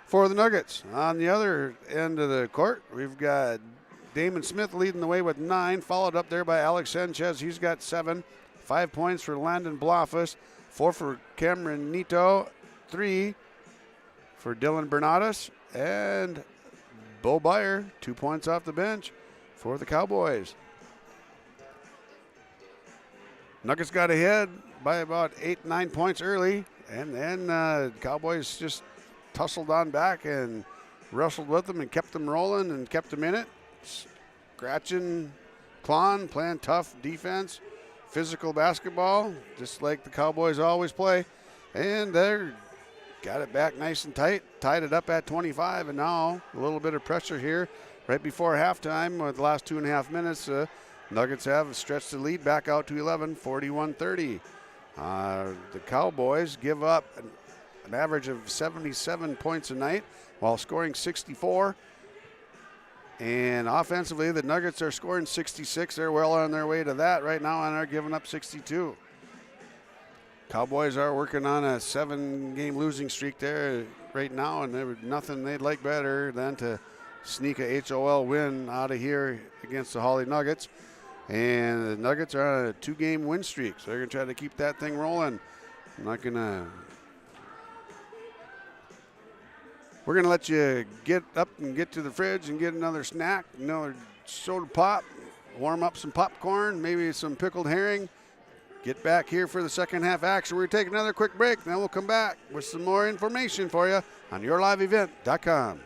F: for the Nuggets. On the other end of the court, we've got Damon Smith leading the way with 9, followed up there by Alex Sanchez. He's got 7. 5 points for Landon Blofus, 4 for Cameron Nito, 3 for Dylan Bernadas, and Bo Byer, 2 points off the bench for the Cowboys. Nuggets got ahead by about 8-9 points early, and then Cowboys just tussled on back and wrestled with them and kept them rolling and kept them in it. Scratching, clawing, playing tough defense, physical basketball, just like the Cowboys always play. And they're got it back nice and tight, tied it up at 25, and now a little bit of pressure here right before halftime with the last 2.5 minutes. Nuggets have stretched the lead back out to 11, 41-30. The Cowboys give up an average of 77 points a night while scoring 64. And offensively, the Nuggets are scoring 66. They're well on their way to that right now and are giving up 62. Cowboys are working on a 7-game losing streak there right now, and there's nothing they'd like better than to sneak a HOL win out of here against the Hawley Nuggets. And the Nuggets are on a 2-game win streak, so they're going to try to keep that thing rolling. We're going to let you get up and get to the fridge and get another snack, another soda pop, warm up some popcorn, maybe some pickled herring. Get back here for the second half action. We're taking another quick break, then we'll come back with some more information for you on yourliveevent.com.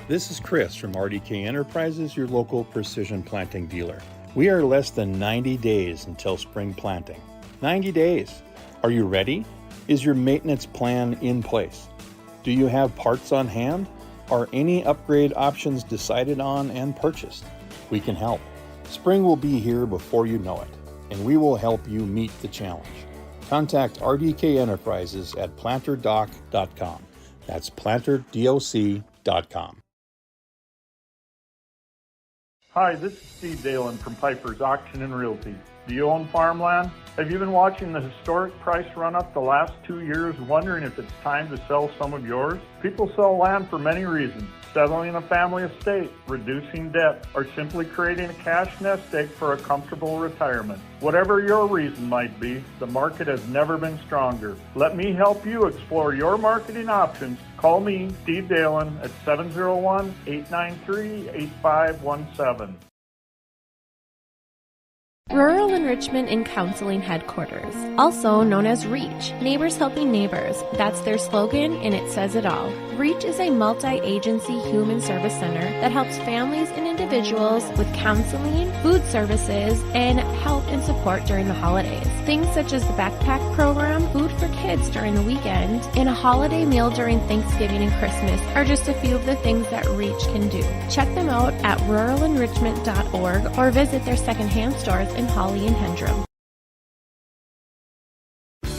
J: This is Chris from RDK Enterprises, your local precision planting dealer. We are less than 90 days until spring planting. 90 days. Are you ready? Is your maintenance plan in place? Do you have parts on hand? Are any upgrade options decided on and purchased? We can help. Spring will be here before you know it, and we will help you meet the challenge. Contact RDK Enterprises at planterdoc.com. That's planterdoc.com.
K: Hi, this is Steve Dalen from Piper's Auction and Realty. Do you own farmland? Have you been watching the historic price run up the last 2 years, wondering if it's time to sell some of yours? People sell land for many reasons: settling a family estate, reducing debt, or simply creating a cash nest egg for a comfortable retirement. Whatever your reason might be, the market has never been stronger. Let me help you explore your marketing options. Call me, Steve Dalen, at 701-893-8517.
L: Rural Enrichment and Counseling Headquarters, also known as REACH, Neighbors Helping Neighbors. That's their slogan, and it says it all. REACH is a multi-agency human service center that helps families and individuals with counseling, food services, and help and support during the holidays. Things such as the backpack program, food for kids during the weekend, and a holiday meal during Thanksgiving and Christmas are just a few of the things that REACH can do. Check them out at ruralenrichment.org or visit their secondhand stores in Hawley and Hendrum.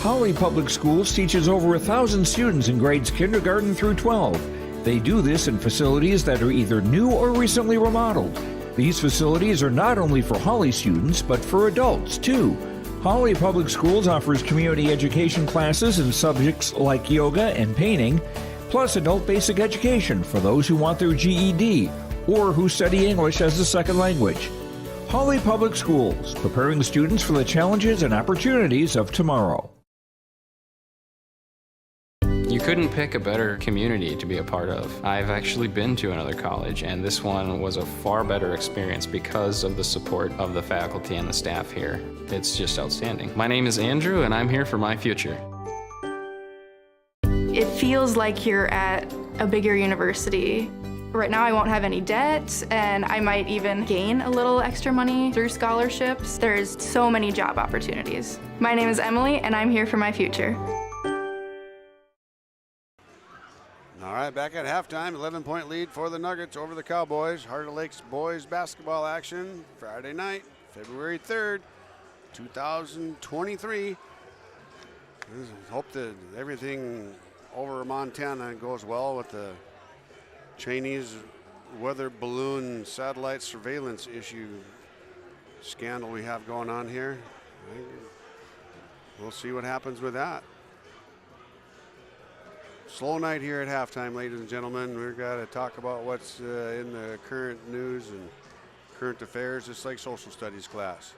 G: Hawley Public Schools teaches over 1,000 students in grades kindergarten through 12. They do this in facilities that are either new or recently remodeled. These facilities are not only for Hawley students, but for adults too. Hawley Public Schools offers community education classes in subjects like yoga and painting, plus adult basic education for those who want their GED or who study English as a second language. Hawley Public Schools, preparing students for the challenges and opportunities of tomorrow.
X: You couldn't pick a better community to be a part of. I've actually been to another college, and this one was a far better experience because of the support of the faculty and the staff here. It's just outstanding. My name is Andrew, and I'm here for my future.
N: It feels like you're at a bigger university. Right now I won't have any debt, and I might even gain a little extra money through scholarships. There's so many job opportunities. My name is Emily, and I'm here for my future.
F: All right, back at halftime, 11-point lead for the Nuggets over the Cowboys. Heart of Lakes boys basketball action Friday night, February 3rd, 2023. Hope that everything over Montana goes well with the Chinese weather balloon satellite surveillance issue scandal we have going on here. We'll see what happens with that. Slow night here at halftime, ladies and gentlemen. We've got to talk about what's in the current news and current affairs, just like social studies class.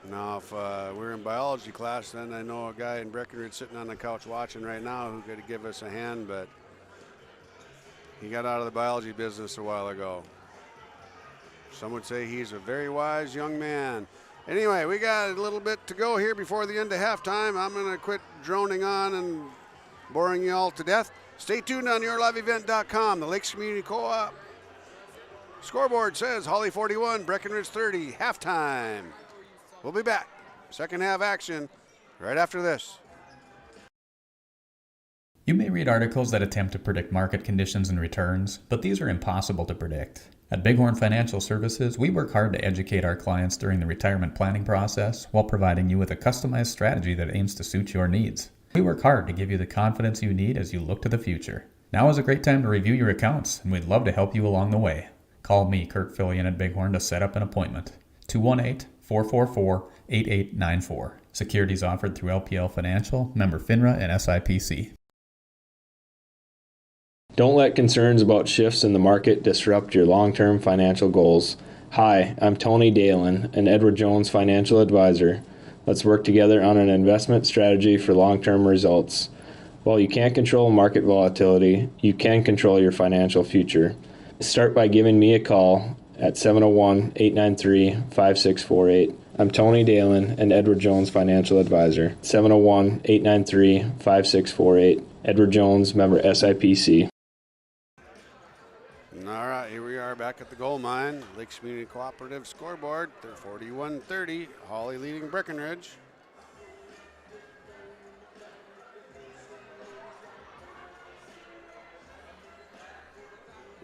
F: Now, if we're in biology class, then I know a guy in Breckenridge sitting on the couch watching right now who could give us a hand, but he got out of the biology business a while ago. Some would say he's a very wise young man. Anyway, we got a little bit to go here before the end of halftime. I'm going to quit droning on and boring you all to death? Stay tuned on yourliveevent.com. The Lakes Community Co-op scoreboard says Hawley 41, Breckenridge 30, halftime. We'll be back. Second half action right after this.
I: You may read articles that attempt to predict market conditions and returns, but these are impossible to predict. At Bighorn Financial Services, we work hard to educate our clients during the retirement planning process while providing you with a customized strategy that aims to suit your needs. We work hard to give you the confidence you need as you look to the future. Now is a great time to review your accounts, and we'd love to help you along the way. Call me, Kurt Fillion at Bighorn, to set up an appointment. 218-444-8894. Securities offered through LPL Financial, member FINRA and SIPC.
M: Don't let concerns about shifts in the market disrupt your long-term financial goals. Hi, I'm Tony Dalen, an Edward Jones financial advisor. Let's work together on an investment strategy for long-term results. While you can't control market volatility, you can control your financial future. Start by giving me a call at 701-893-5648. I'm Tony Dalen, an Edward Jones financial advisor. 701-893-5648. Edward Jones, member SIPC.
F: All right, here we are back at the gold mine. Lakes Community Cooperative scoreboard. They're 41-30. Hawley leading Breckenridge.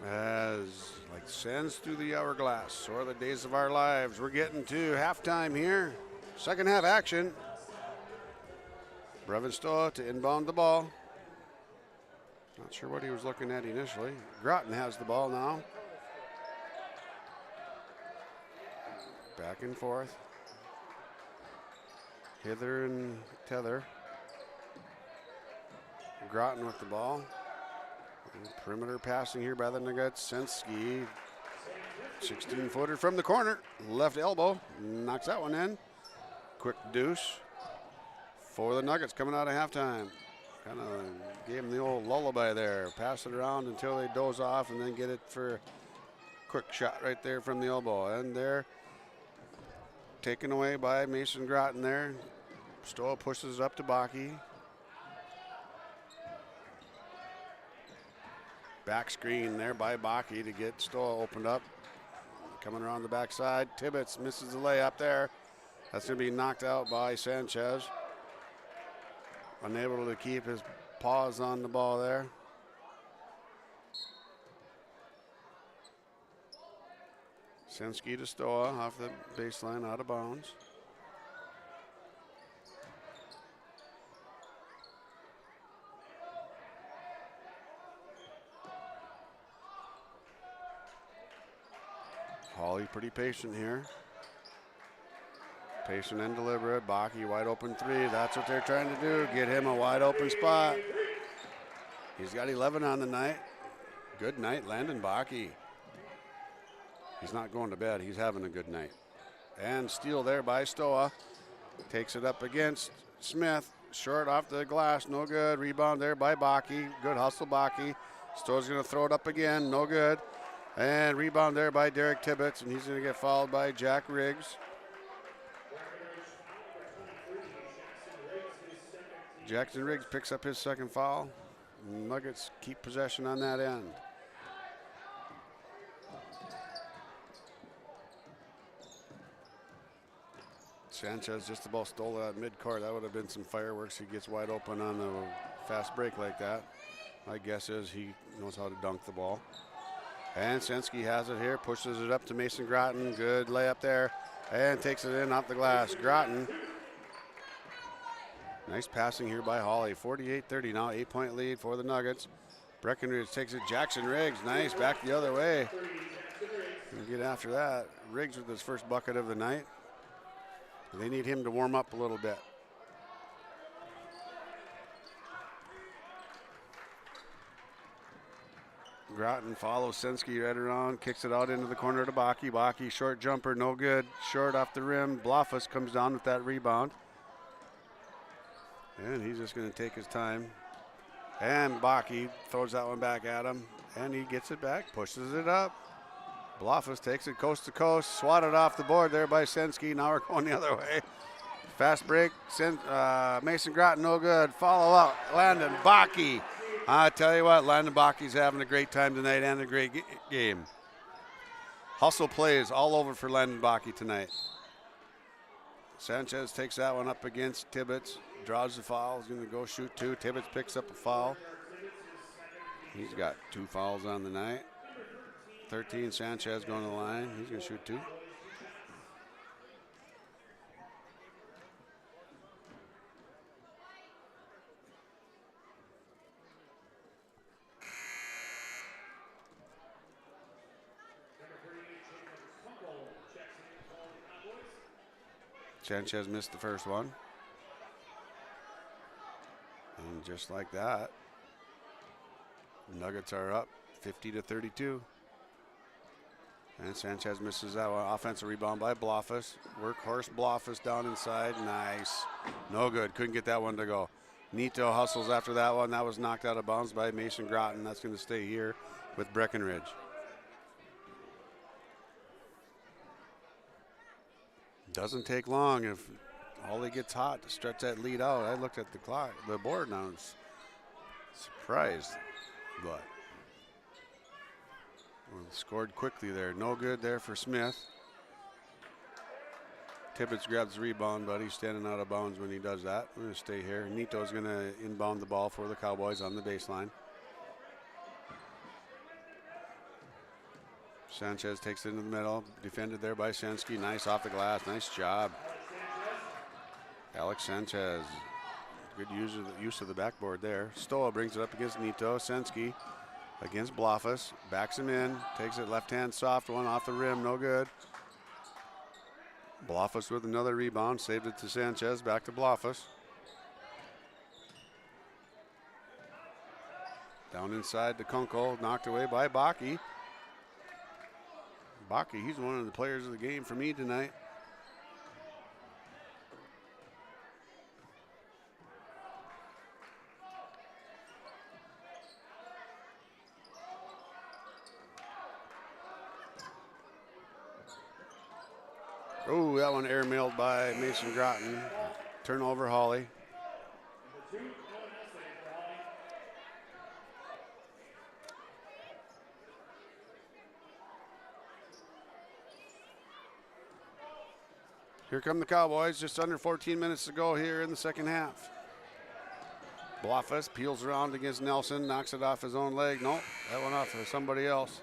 F: As like sands through the hourglass, or the days of our lives. We're getting to halftime here. Second half action. Brevin Stoa to inbound the ball. Not sure what he was looking at initially. Groton has the ball now. Back and forth. Hither and tether. Groton with the ball. Perimeter passing here by the Nuggets. Sensky. 16-footer from the corner. Left elbow. Knocks that one in. Quick deuce for the Nuggets coming out of halftime. Kind of gave him the old lullaby there. Pass it around until they doze off and then get it for a quick shot right there from the elbow. And they're taken away by Mason Groton there. Stoa pushes it up to Baki. Back screen there by Baki to get Stoa opened up. Coming around the backside. Tibbetts misses the layup there. That's going to be knocked out by Sanchez. Unable to keep his paws on the ball there. Sensky to Stoa off the baseline, out of bounds. Hawley pretty patient here. Patient and deliberate. Baki wide open three. That's what they're trying to do. Get him a wide open spot. He's got 11 on the night. Good night, Landon Baki. He's not going to bed. He's having a good night. And steal there by Stoa. Takes it up against Smith. Short off the glass. No good. Rebound there by Baki. Good hustle, Baki. Stoa's going to throw it up again. No good. And rebound there by Derek Tibbetts. And he's going to get fouled by Jack Riggs. Jackson Riggs picks up his second foul. Nuggets keep possession on that end. Sanchez just about stole that mid-court. That would have been some fireworks. He gets wide open on a fast break like that. My guess is he knows how to dunk the ball. And Sensky has it here, pushes it up to Mason Groton. Good layup there. And takes it in off the glass. Groton. Nice passing here by Hawley. 48-30 now, 8-point lead for the Nuggets. Breckenridge takes it. Jackson Riggs, nice, back the other way. Gonna get after that. Riggs with his first bucket of the night. They need him to warm up a little bit. Groton follows Sensky right around, kicks it out into the corner to Baki. Baki, short jumper, no good. Short off the rim. Blofus comes down with that rebound. And he's just going to take his time. And Baki throws that one back at him. And he gets it back, pushes it up. Blofus takes it coast to coast, swatted off the board there by Sensky. Now we're going the other way. Fast break. Mason Groton, no good. Follow up. Landon Bakke. I tell you what, Landon Bakke's having a great time tonight and a great game. Hustle plays all over for Landon Bakke tonight. Sanchez takes that one up against Tibbetts. Draws the foul. He's going to go shoot 2. Tibbetts picks up a foul. He's got 2 fouls on the night. 13, Sanchez going to the line. He's going to shoot 2. Sanchez missed the first one. And just like that, Nuggets are up 50-32. And Sanchez misses that one. Offensive rebound by Blofus. Workhorse Blofus down inside. Nice. No good. Couldn't get that one to go. Nito hustles after that one. That was knocked out of bounds by Mason Groton. That's going to stay here with Breckenridge. Doesn't take long if Hawley gets hot to stretch that lead out. I looked at the clock, the board now, and was surprised, but scored quickly there. No good there for Smith. Tibbetts grabs the rebound, but he's standing out of bounds when he does that. We're going to stay here. Nito's going to inbound the ball for the Cowboys on the baseline. Sanchez takes it into the middle, defended there by Sensky. Nice off the glass, nice job. Alex Sanchez, good use of the backboard there. Stoa brings it up against Nito. Sensky against Blofus, backs him in, takes it left-hand soft one off the rim, no good. Blofus with another rebound, saved it to Sanchez, back to Blofus. Down inside to Kunkel, knocked away by Bakke. Bakke, he's one of the players of the game for me tonight. Oh, that one airmailed by Mason Groton. Turnover, Hawley. Here come the Cowboys, just under 14 minutes to go here in the second half. Blofus peels around against Nelson, knocks it off his own leg. Nope, that went off of somebody else.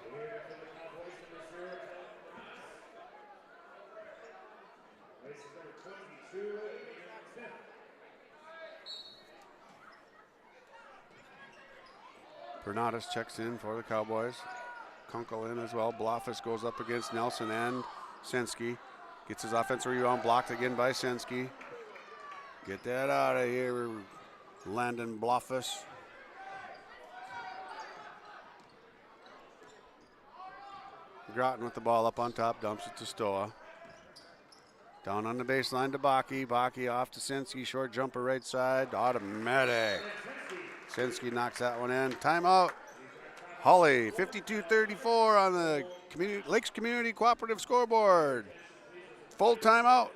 F: Bernatus checks in for the Cowboys. Kunkel in as well. Blofus goes up against Nelson and Sensky. Gets his offensive rebound blocked again by Sensky. Get that out of here, Landon Blofus. Groton with the ball up on top, dumps it to Stoa. Down on the baseline to Bakke. Bakke off to Sensky, short jumper right side, automatic. Sensky knocks that one in. Timeout. Hawley, 52-34 on the Lakes Community Cooperative scoreboard. Full timeout.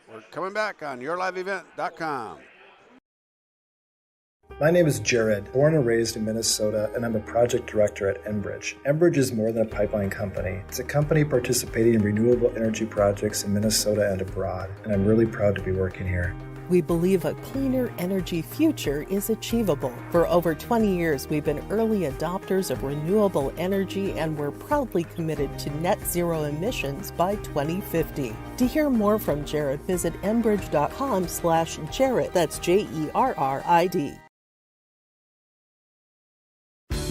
F: We're coming back on yourliveevent.com.
O: My name is Jared, born and raised in Minnesota, and I'm a project director at Enbridge. Enbridge is more than a pipeline company. It's a company participating in renewable energy projects in Minnesota and abroad, and I'm really proud to be working here.
P: We believe a cleaner energy future is achievable. For over 20 years, we've been early adopters of renewable energy, and we're proudly committed to net zero emissions by 2050. To hear more from Jared, visit enbridge.com/Jared. That's JERRID.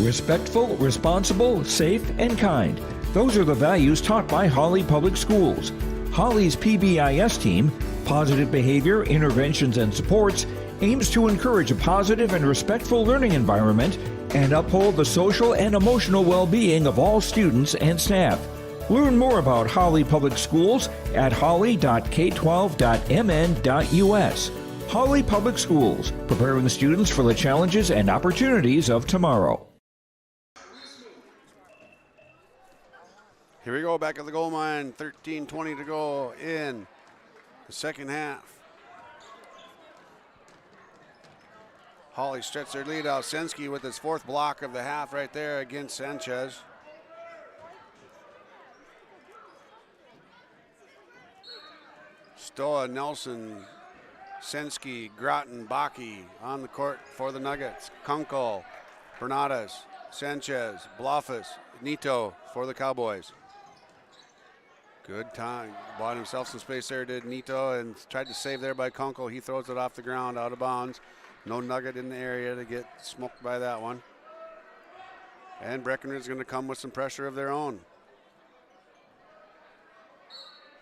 G: Respectful, responsible, safe, and kind. Those are the values taught by Hawley Public Schools. Hawley's PBIS team, Positive Behavior, Interventions, and Supports, aims to encourage a positive and respectful learning environment and uphold the social and emotional well-being of all students and staff. Learn more about Hawley Public Schools at hawley.k12.mn.us. Hawley Public Schools, preparing students for the challenges and opportunities of tomorrow.
F: Here we go, back at the goal mine. 13:20 to go in the second half. Hawley stretched their lead out. Sensky with his 4th block of the half right there against Sanchez. Stoa, Nelson, Sensky, Groton, Baki on the court for the Nuggets. Kunkel, Bernardes, Sanchez, Blofus, Nito for the Cowboys. Good time. Bought himself some space there, did Nito, and tried to save there by Kunkel. He throws it off the ground, out of bounds. No Nugget in the area to get smoked by that one. And Breckenridge is going to come with some pressure of their own.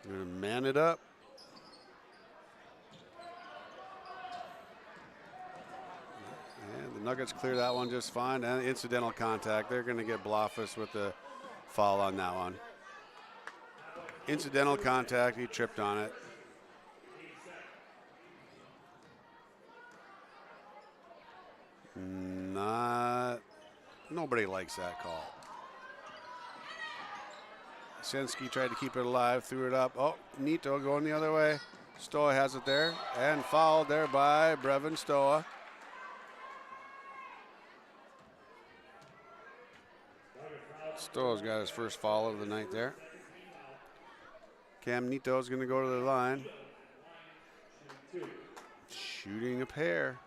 F: Going to man it up. And the Nuggets clear that one just fine. And incidental contact. They're going to get Blofus with the foul on that one. Incidental contact. He tripped on it. Nobody likes that call. Sensky tried to keep it alive, threw it up. Oh, Nito going the other way. Stoa has it there, and fouled there by Brevin Stoa. Stoa's got his first foul of the night there. Cam Nito's going to go to the line. Shooting a pair.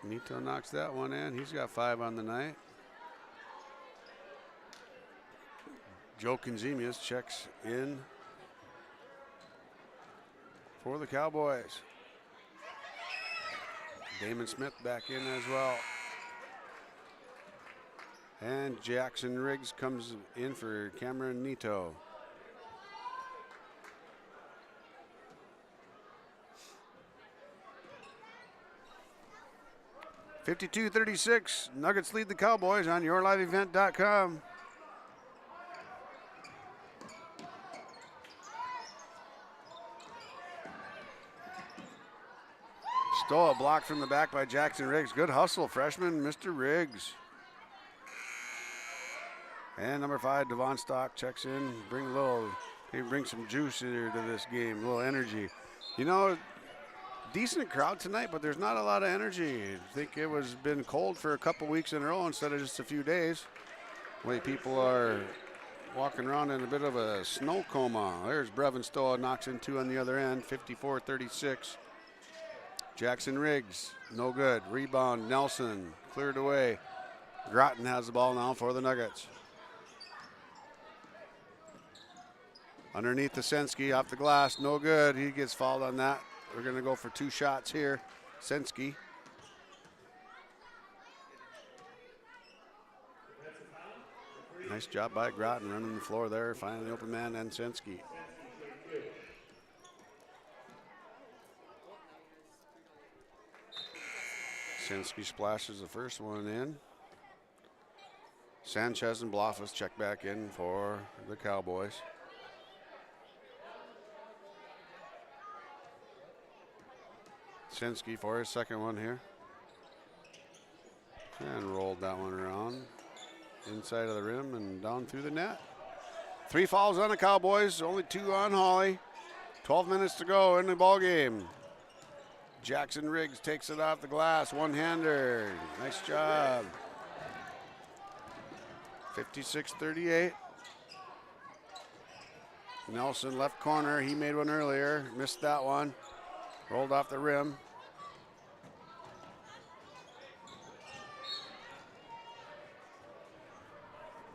F: Nito knocks that one in. He's got 5 on the night. Joe Kinzemius checks in for the Cowboys. Damon Smith back in as well. And Jackson Riggs comes in for Cameron Nito. (52-36). Nuggets lead the Cowboys on yourliveevent.com. Stoa blocked from the back by Jackson Riggs. Good hustle, freshman Mr. Riggs. And number 5, Devon Stock checks in. Bring some juice here to this game, a little energy. You know, decent crowd tonight, but there's not a lot of energy. I think it was been cold for a couple weeks in a row instead of just a few days. The way people are walking around in a bit of a snow coma. There's Brevin Stoa, knocks in 2 on the other end, 54-36. Jackson Riggs, no good. Rebound, Nelson, cleared away. Groton has the ball now for the Nuggets. Underneath the Sensky, off the glass, no good. He gets fouled on that. We're going to go for 2 shots here. Sensky. Nice job by Groton running the floor there, finding the open man and Sensky. Sensky splashes the first one in. Sanchez and Blofus check back in for the Cowboys. Sensky for his second one here. And rolled that one around. Inside of the rim and down through the net. 3 fouls on the Cowboys, only 2 on Hawley. 12 minutes to go in the ball game. Jackson Riggs takes it off the glass, one-hander. Nice job. 56-38. Nelson left corner, he made one earlier, missed that one. Rolled off the rim.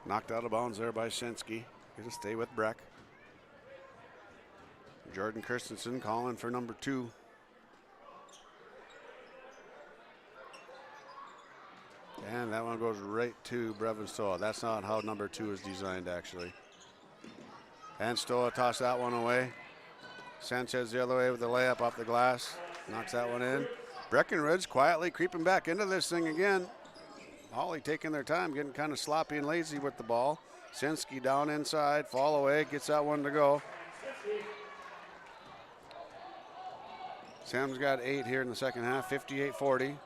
F: Knocked out of bounds there by Sensky. Gonna stay with Breck. Jordan Christensen calling for number 2. And that one goes right to Brevin Stoa. That's not how number 2 is designed, actually. And Stoa tossed that one away. Sanchez the other way with the layup off the glass. Knocks that one in. Breckenridge quietly creeping back into this thing again. Hawley taking their time, getting kind of sloppy and lazy with the ball. Sensky down inside, fall away, gets that one to go. Sam's got 8 here in the second half, 58-40.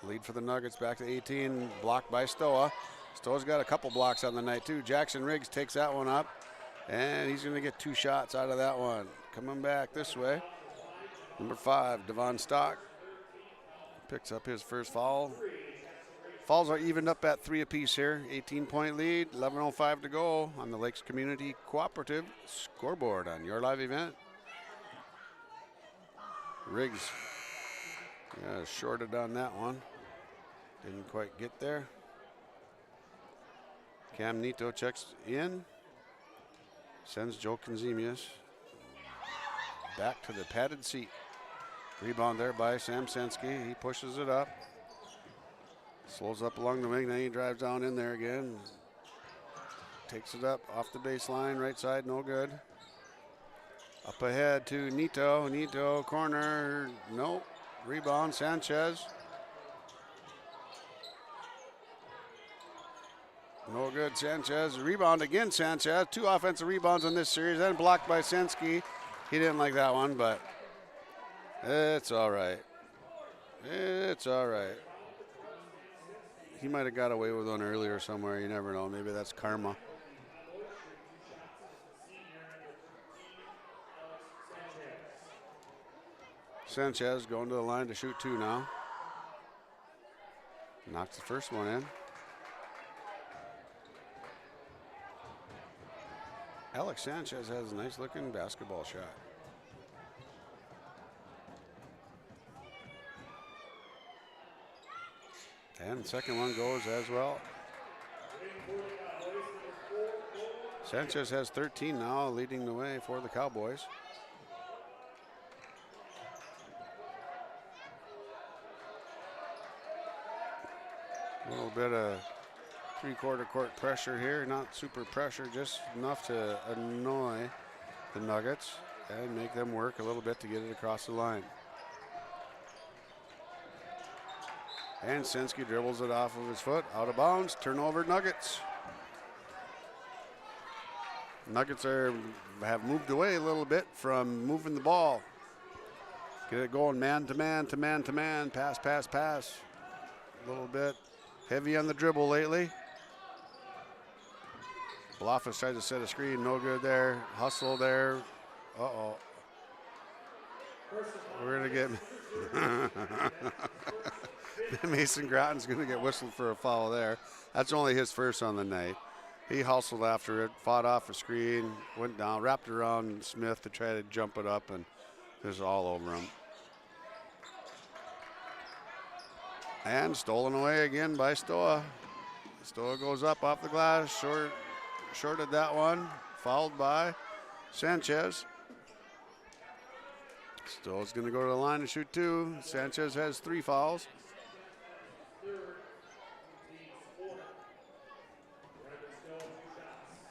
F: Lead for the Nuggets back to 18, blocked by Stoa. Stowe's got a couple blocks on the night, too. Jackson Riggs takes that one up, and he's going to get 2 shots out of that one. Coming back this way, number 5, Devon Stock, picks up his first foul. Fouls are evened up at 3 apiece here. 18-point lead, 11:05 to go on the Lakes Community Cooperative scoreboard on your live event. Riggs shorted on that one. Didn't quite get there. Cam Nito checks in. Sends Joe Konzemius back to the padded seat. Rebound there by Sam Sensky. He pushes it up. Slows up along the wing, then he drives down in there again. Takes it up off the baseline, right side, no good. Up ahead to Nito. Nito, corner, nope. Rebound, Sanchez. No good, Sanchez. Rebound again, Sanchez. 2 offensive rebounds in this series, then blocked by Sensky. He didn't like that one, but it's all right. It's all right. He might have got away with one earlier somewhere. You never know. Maybe that's karma. Sanchez going to the line to shoot 2 now. Knocks the first one in. Alex Sanchez has a nice looking basketball shot. And the second one goes as well. Sanchez has 13 now, leading the way for the Cowboys. A little bit of 3/4 court pressure here, not super pressure, just enough to annoy the Nuggets and make them work a little bit to get it across the line. And Sensky dribbles it off of his foot, out of bounds, turnover Nuggets. Nuggets have moved away a little bit from moving the ball. Get it going man to man to man to man, pass, pass, pass. A little bit heavy on the dribble lately. Blofeld tries to set a screen, no good there. Hustle there. Uh-oh. We're going to get... Mason Gratton's going to get whistled for a foul there. That's only his first on the night. He hustled after it, fought off a screen, went down, wrapped around Smith to try to jump it up, and it was all over him. And stolen away again by Stoa. Stoa goes up off the glass, shorted that one, fouled by Sanchez. Stoa's going to go to the line and shoot 2. Sanchez has 3 fouls.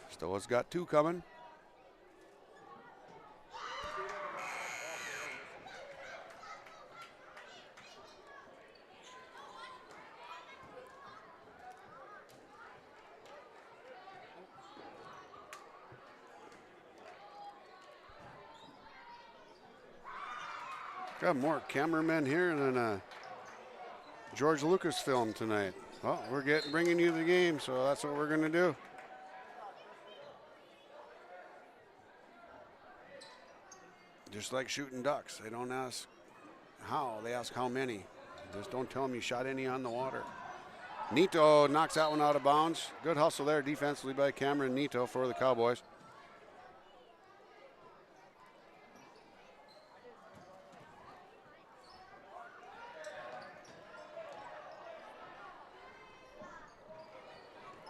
F: Stoa's got 2 coming. Got more cameramen here than a George Lucas film tonight. Well, we're bringing you the game, so that's what we're going to do. Just like shooting ducks. They don't ask how, they ask how many. Just don't tell them you shot any on the water. Nito knocks that one out of bounds. Good hustle there defensively by Cameron Nito for the Cowboys.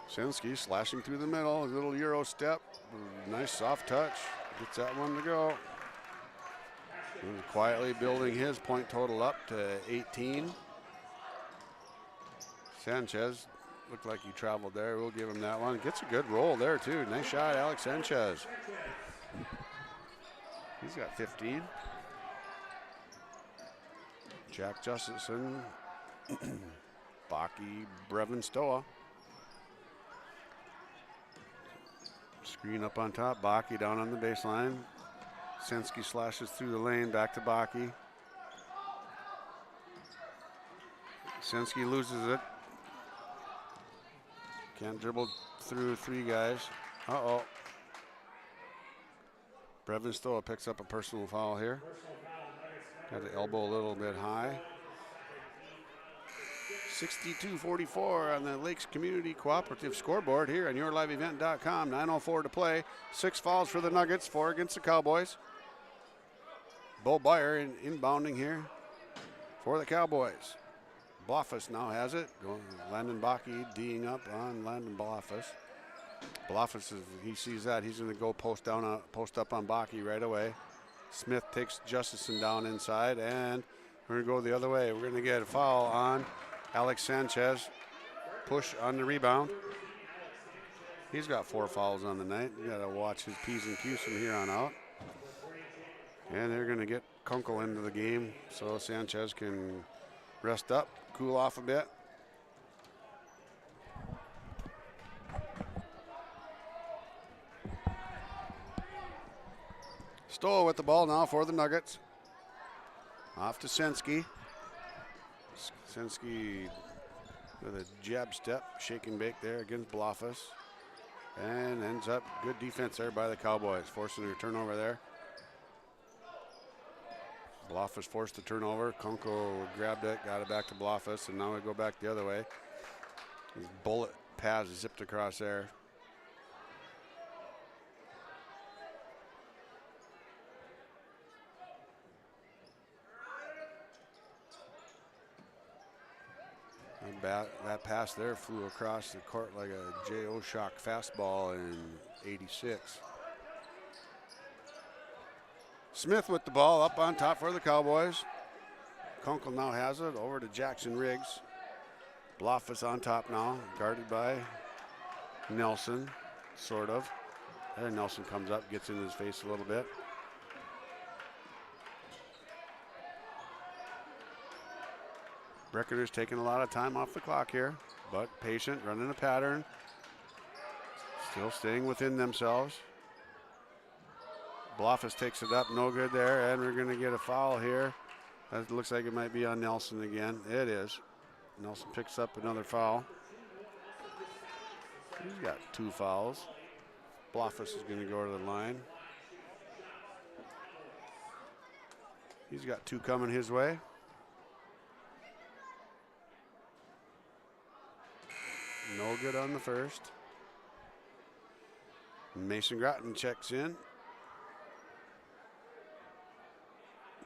F: Sensky slashing through the middle, a little Euro step, nice soft touch, gets that one to go. He's quietly building his point total up to 18. Sanchez looked like he traveled there, we'll give him that one. Gets a good roll there too, nice shot Alex Sanchez. He's got 15. Jack Justison, Baki, Brevin Stoa. Screen up on top, Baki down on the baseline. Sensky slashes through the lane, back to Baki. Sensky loses it. Can't dribble through 3 guys. Uh-oh. Brevin Stoa picks up a personal foul here. Got the elbow a little bit high. 62-44 on the Lakes Community Cooperative scoreboard here on yourliveevent.com. 9:04 to play. 6 fouls for the Nuggets, 4 against the Cowboys. Bo Byer inbounding here for the Cowboys. Blofus now has it. Landon Baki D'ing up on Landon Blofus. Blofus, he sees that. He's going to go post up on Baki right away. Smith takes Justison down inside, and we're going to go the other way. We're going to get a foul on Alex Sanchez. Push on the rebound. He's got 4 fouls on the night. You got to watch his P's and Q's from here on out. And they're going to get Kunkel into the game so Sanchez can rest up, cool off a bit. Stoll with the ball now for the Nuggets. Off to Sensky. Sensky with a jab step, shake and bake there against Blofus. And ends up good defense there by the Cowboys, forcing a turnover there. Blofus forced the turnover. Kunkel grabbed it, got it back to Blofus, and now we go back the other way. His bullet pass zipped across there. That pass there flew across the court like a J.O. Shock fastball in '86. Smith with the ball up on top for the Cowboys. Kunkel now has it over to Jackson Riggs. Blofus on top now, guarded by Nelson, sort of. There Nelson comes up, gets in his face a little bit. Breckenridge taking a lot of time off the clock here, but patient, running a pattern. Still staying within themselves. Blofus takes it up, no good there, and we're going to get a foul here. That looks like it might be on Nelson again. It is. Nelson picks up another foul. He's got 2 fouls. Blofus is going to go to the line. He's got 2 coming his way. No good on the first. Mason Groton checks in.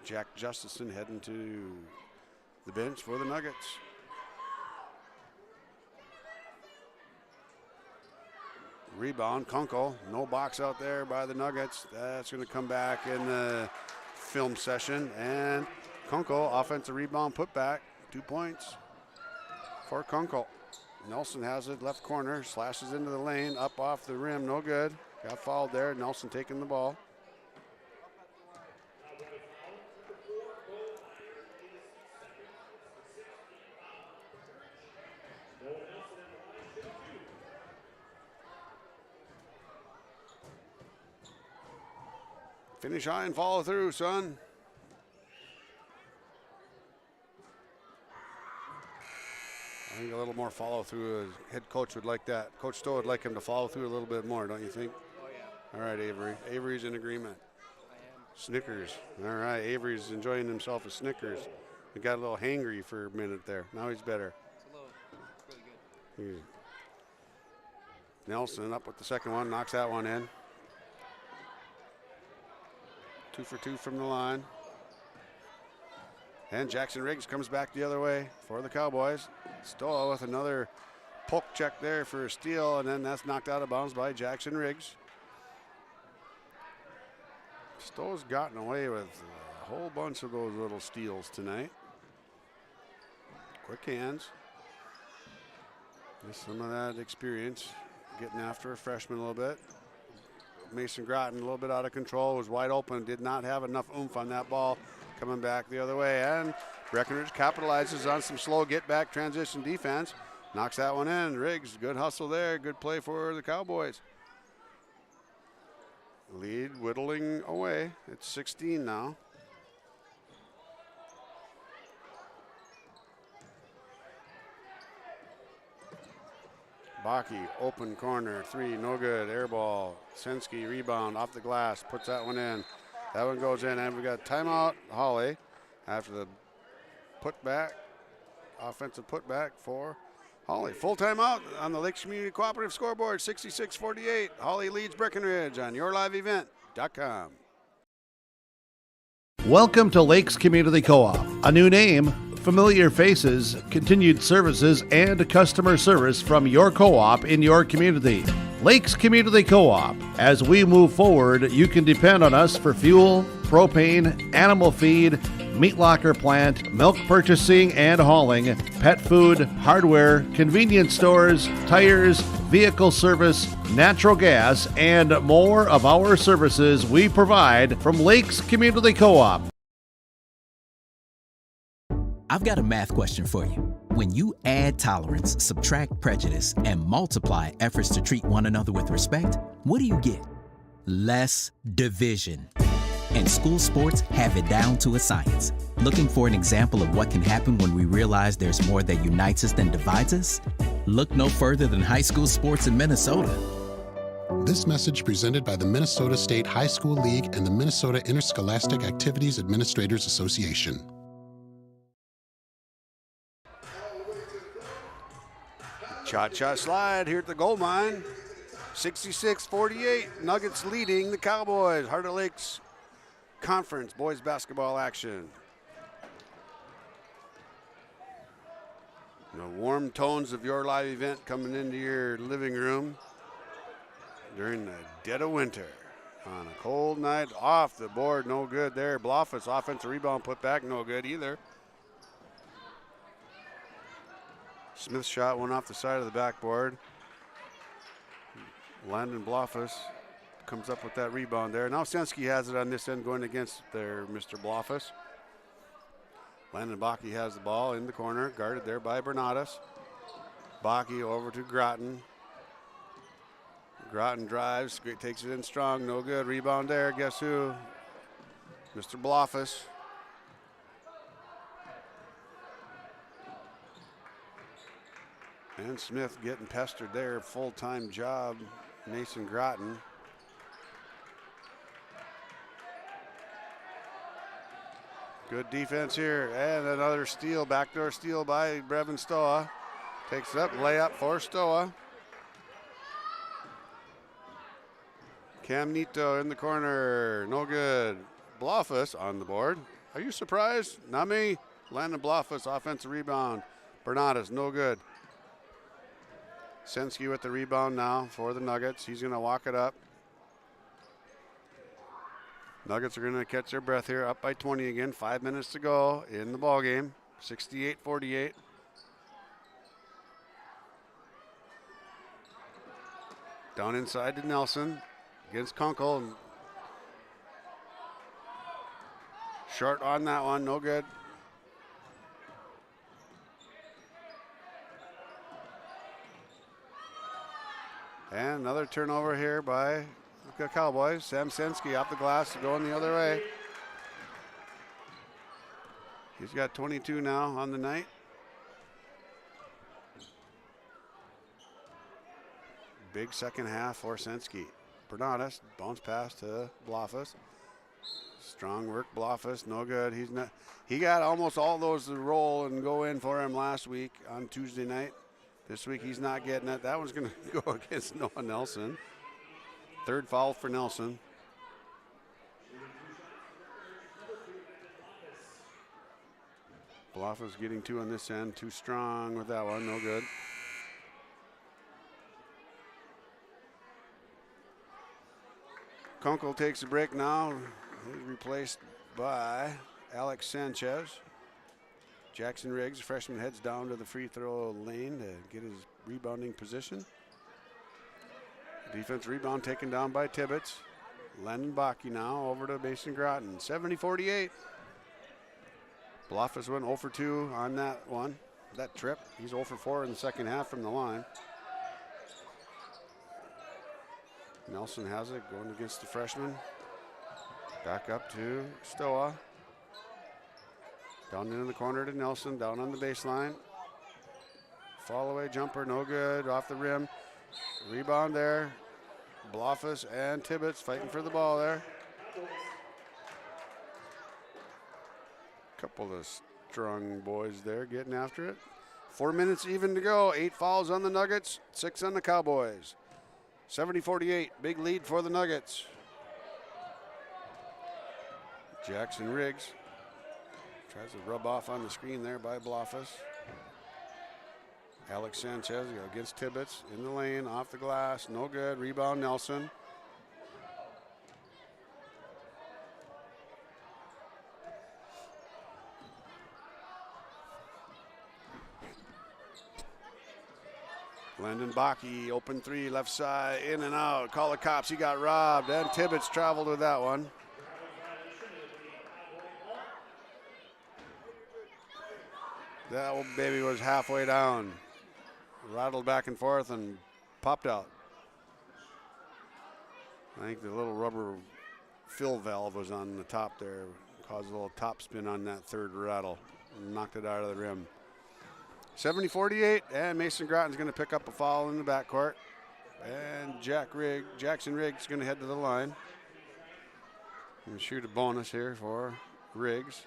F: Jack Justison heading to the bench for the Nuggets. Rebound, Kunkel. No box out there by the Nuggets. That's going to come back in the film session. And Kunkel, offensive rebound, put back. 2 points for Kunkel. Nelson has it, left corner, slashes into the lane, up off the rim, no good. Got fouled there, Nelson taking the ball. Finish high and follow through, son. I think a little more follow through. Head coach would like that. Coach Stowe would like him to follow through a little bit more, don't you think?
D: Oh, yeah.
F: All right, Avery. Avery's in agreement.
D: I am.
F: Snickers. All right, Avery's enjoying himself a Snickers. He got a little hangry for a minute there. Now he's better.
D: It's really good.
F: Nelson up with the second one, knocks that one in. 2 for 2 from the line. And Jackson Riggs comes back the other way for the Cowboys. Stoll with another poke check there for a steal, and then that's knocked out of bounds by Jackson Riggs. Stoll's gotten away with a whole bunch of those little steals tonight. Quick hands. Just some of that experience, getting after a freshman a little bit. Mason Groton a little bit out of control, was wide open, did not have enough oomph on that ball. Coming back the other way, and Breckenridge capitalizes on some slow get-back transition defense. Knocks that one in. Riggs, good hustle there. Good play for the Cowboys. Lead whittling away. It's 16 now. Baki, open corner, 3, no good. Air ball. Sensky, rebound off the glass, puts that one in. That one goes in, and we got timeout. Hawley after the putback, offensive putback for Hawley. Full timeout on the Lakes Community Cooperative scoreboard, 66-48. Hawley leads Breckenridge on yourliveevent.com.
E: Welcome to Lakes Community Co-op. A new name, familiar faces, continued services, and customer service from your co-op in your community. Lakes Community Co-op. As we move forward, you can depend on us for fuel, propane, animal feed, meat locker plant, milk purchasing and hauling, pet food, hardware, convenience stores, tires, vehicle service, natural gas, and more of our services we provide from Lakes Community Co-op.
Q: I've got a math question for you. When you add tolerance, subtract prejudice, and multiply efforts to treat one another with respect, what do you get? Less division. And school sports have it down to a science. Looking for an example of what can happen when we realize there's more that unites us than divides us? Look no further than high school sports in Minnesota.
R: This message presented by the Minnesota State High School League and the Minnesota Interscholastic Activities Administrators Association.
F: Shot slide here at the goal mine. 66-48. Nuggets leading the Cowboys. Heart of Lakes Conference boys basketball action. The warm tones of your live event coming into your living room during the dead of winter. On a cold night, off the board, no good there. Bloffus offensive rebound put back, no good either. Smith shot one off the side of the backboard. Landon Bloffus comes up with that rebound there. Now Sensky has it on this end going against their Mr. Bloffus. Landon Baki has the ball in the corner, guarded there by Bernadas. Baki over to Groton. Groton drives, takes it in strong, no good. Rebound there, guess who? Mr. Bloffus. And Smith getting pestered there, full-time job, Mason Groton. Good defense here, and another steal, backdoor steal by Brevin Stoa. Takes it up, layup for Stoa. Cam Nito in the corner, no good. Bloffus on the board. Are you surprised? Not me. Landon Bloffus, offensive rebound. Bernadas, no good. Sensky with the rebound now for the Nuggets. He's going to walk it up. Nuggets are going to catch their breath here, up by 20 again. 5 minutes to go in the ball game. 68-48. Down inside to Nelson against Kunkel. Short on that one, no good. And another turnover here by the Cowboys. Sam Sensky off the glass, going the other way. He's got 22 now on the night. Big second half for Sensky. Bernadas, bounce pass to Bloffus. Strong work, Bloffus, no good. He got almost all those to roll and go in for him last week on Tuesday night. This week he's not getting it. That one's going to go against Noah Nelson. Third foul for Nelson. Bloffus getting two on this end. Too strong with that one. No good. Kunkel takes a break now. He's replaced by Alex Sanchez. Jackson Riggs, freshman, heads down to the free throw lane to get his rebounding position. Defense rebound taken down by Tibbetts. Landon Baki now over to Mason Groton. 70-48. Bloffus went 0 for 2 on that one, that trip. He's 0 for 4 in the second half from the line. Nelson has it going against the freshman. Back up to Stoa. Down into the corner to Nelson, down on the baseline. fall away jumper, no good, off the rim. Rebound there. Bloffus and Tibbetts fighting for the ball there. Couple of strong boys there getting after it. 4 minutes even to go. 8 fouls on the Nuggets, 6 on the Cowboys. 70-48, big lead for the Nuggets. Jackson Riggs tries to rub off on the screen there by Bloffus. Alex Sanchez against Tibbetts in the lane, off the glass, no good. Rebound Nelson. Landon Bakke, open three, left side, in and out. Call the cops, he got robbed, and Tibbetts traveled with that one. That old baby was halfway down. Rattled back and forth and popped out. I think the little rubber fill valve was on the top there. Caused a little top spin on that third rattle. And knocked it out of the rim. 70-48, and Mason Gratton's going to pick up a foul in the backcourt. And Jackson Riggs is going to head to the line. And shoot a bonus here for Riggs.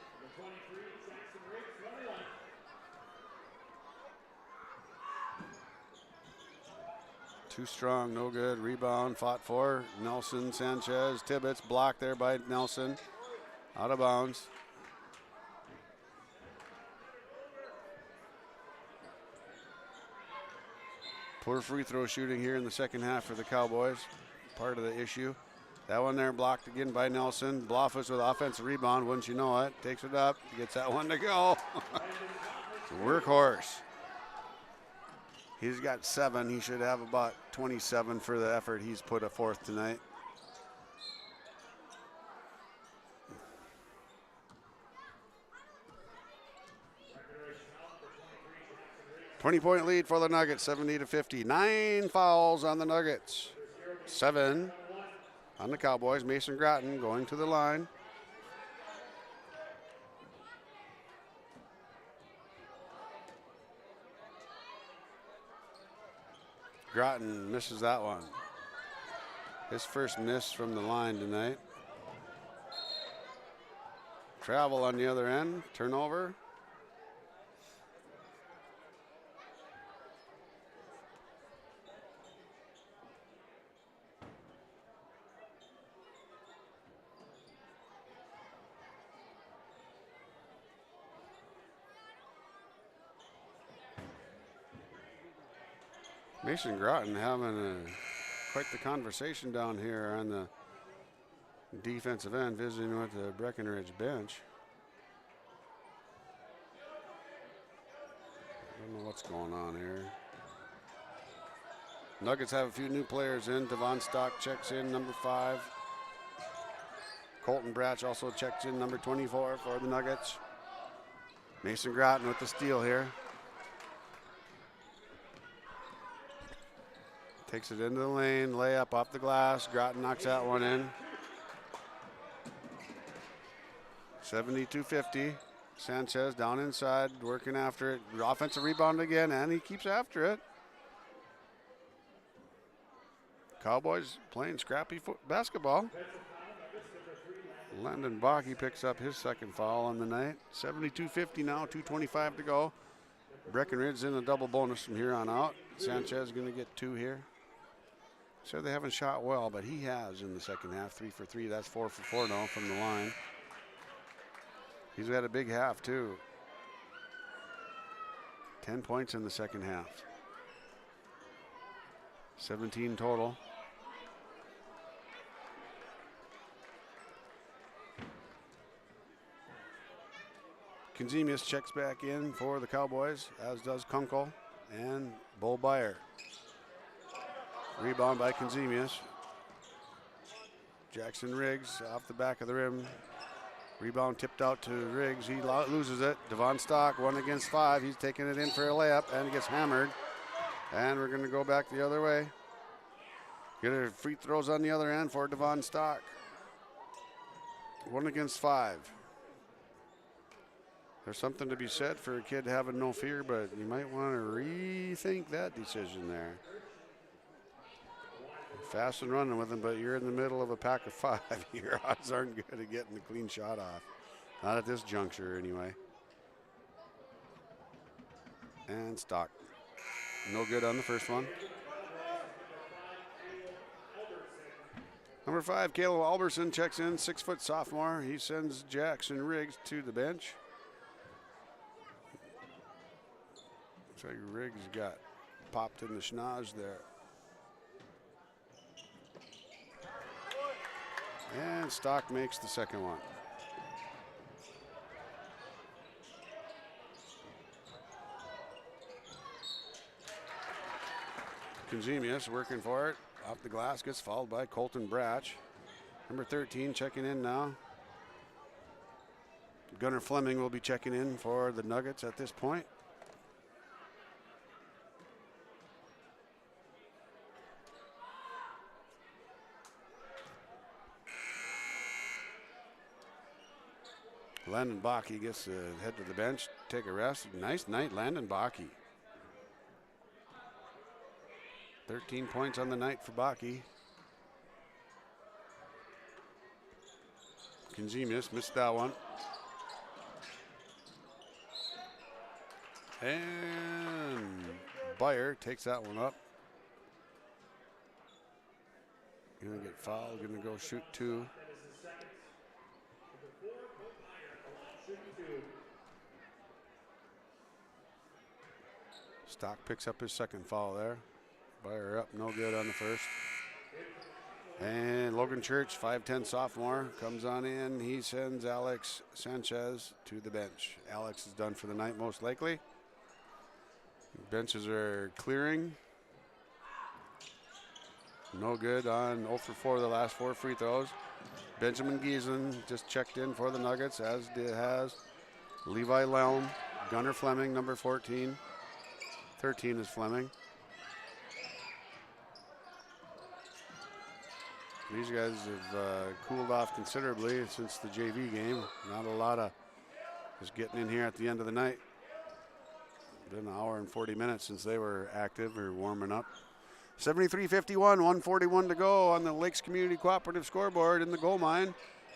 F: Too strong, no good. Rebound, fought for. Nelson, Sanchez, Tibbetts, blocked there by Nelson. Out of bounds. Poor free throw shooting here in the second half for the Cowboys. Part of the issue. That one there blocked again by Nelson. Bloffus with offensive rebound, wouldn't you know it. Takes it up, gets that one to go. It's a workhorse. He's got 7. He should have about 27 for the effort he's put forth tonight. Point lead for the Nuggets, 70-50. 9 fouls on the Nuggets. 7 on the Cowboys. Mason Gratton going to the line. Gratton misses that one. His first miss from the line tonight. Travel on the other end, turnover. Mason Gratton having quite the conversation down here on the defensive end, visiting with the Breckenridge bench. I don't know what's going on here. Nuggets have a few new players in. Devon Stock checks in, number 5. Colton Bratch also checks in, number 24 for the Nuggets. Mason Gratton with the steal here. Takes it into the lane, layup off the glass. Gratton knocks that one in. 72-50. Sanchez down inside, working after it. Offensive rebound again, and he keeps after it. Cowboys playing scrappy basketball. Landon Bakke picks up his second foul on the night. 72-50 now, 2:25 to go. Breckenridge in a double bonus from here on out. Sanchez going to get 2 here. Said they haven't shot well, but he has in the second half. 3 for 3. That's 4 for 4 now from the line. He's had a big half, too. 10 points in the second half. 17 total. Kenzemius checks back in for the Cowboys, as does Kunkel and Bo Byer. Rebound by Kenzemius. Jackson Riggs off the back of the rim. Rebound tipped out to Riggs. He loses it. Devon Stock, 1 against 5. He's taking it in for a layup and gets hammered. And we're going to go back the other way. Get a free throws on the other end for Devon Stock. 1 against 5. There's something to be said for a kid having no fear, but you might want to rethink that decision there. Fast and running with him, but you're in the middle of a pack of 5. Your odds aren't good at getting the clean shot off. Not at this juncture, anyway. And Stock. No good on the first one. Number 5, Caleb Alberson checks in, 6-foot sophomore. He sends Jackson Riggs to the bench. Looks like Riggs got popped in the schnoz there. And Stock makes the second one. Conzemius working for it. Off the glass, gets fouled by Colton Bratch. Number 13 checking in now. Gunnar Fleming will be checking in for the Nuggets at this point. Landon Bakke gets to head to the bench, take a rest. Nice night, Landon Bakke. 13 points on the night for Bakke. Conzemius missed that one. And Beyer takes that one up. Gonna get fouled, gonna go shoot 2. Stock picks up his second foul there. Beyer up, no good on the first. And Logan Church, 5'10 sophomore, comes on in. He sends Alex Sanchez to the bench. Alex is done for the night, most likely. Benches are clearing. No good on 0 for 4 the last 4 free throws. Benjamin Giesen just checked in for the Nuggets, as has Levi Lelm. Gunnar Fleming, number 14. 13 is Fleming. These guys have cooled off considerably since the JV game. Not a lot of just getting in here at the end of the night. Been an hour and 40 minutes since they were active or warming up. 73-51, 141 to go on the Lakes Community Cooperative scoreboard in the gold mine.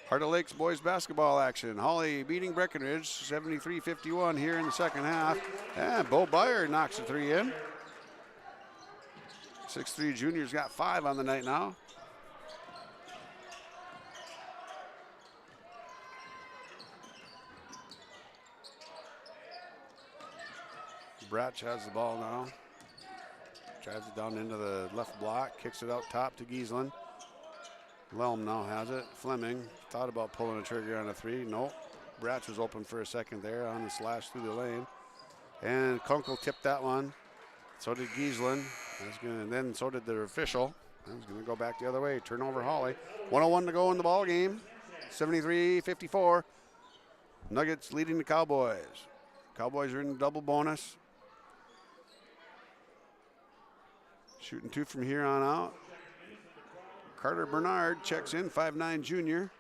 F: Heart of Lakes boys basketball action. Hawley beating Breckenridge 73-51 here in the second half. And Bo Beyer knocks a 3 in. 6'3 junior's got 5 on the night now. Bratch has the ball now. Drives it down into the left block, kicks it out top to Giesland. Lelm now has it. Fleming thought about pulling a trigger on a 3. Nope. Bratch was open for a second there on the slash through the lane. And Kunkel tipped that one. So did Giesland. And then so did the official. That was going to go back the other way. Turnover Hawley. 1:01 to go in the ball game. 73-54. Nuggets leading the Cowboys. Cowboys are in double bonus. Shooting 2 from here on out. Carter Bernard checks in, 5'9 junior.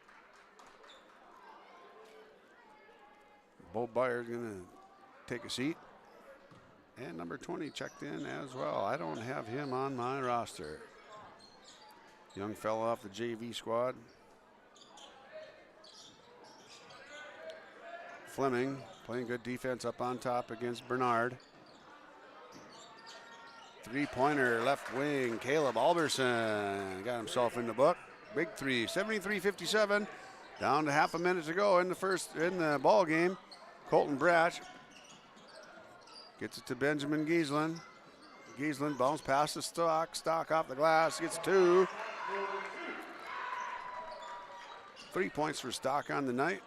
F: Bo Beyer's going to take a seat. And number 20 checked in as well. I don't have him on my roster. Young fella off the JV squad. Fleming playing good defense up on top against Bernard. 3-pointer left wing, Caleb Alberson got himself in the book. Big 3, 73-57. Down to half a minute to go in the ball game. Colton Bratch gets it to Benjamin Giesland. Giesland bounce past the Stock off the glass, gets 2. 3 points for Stock on the night.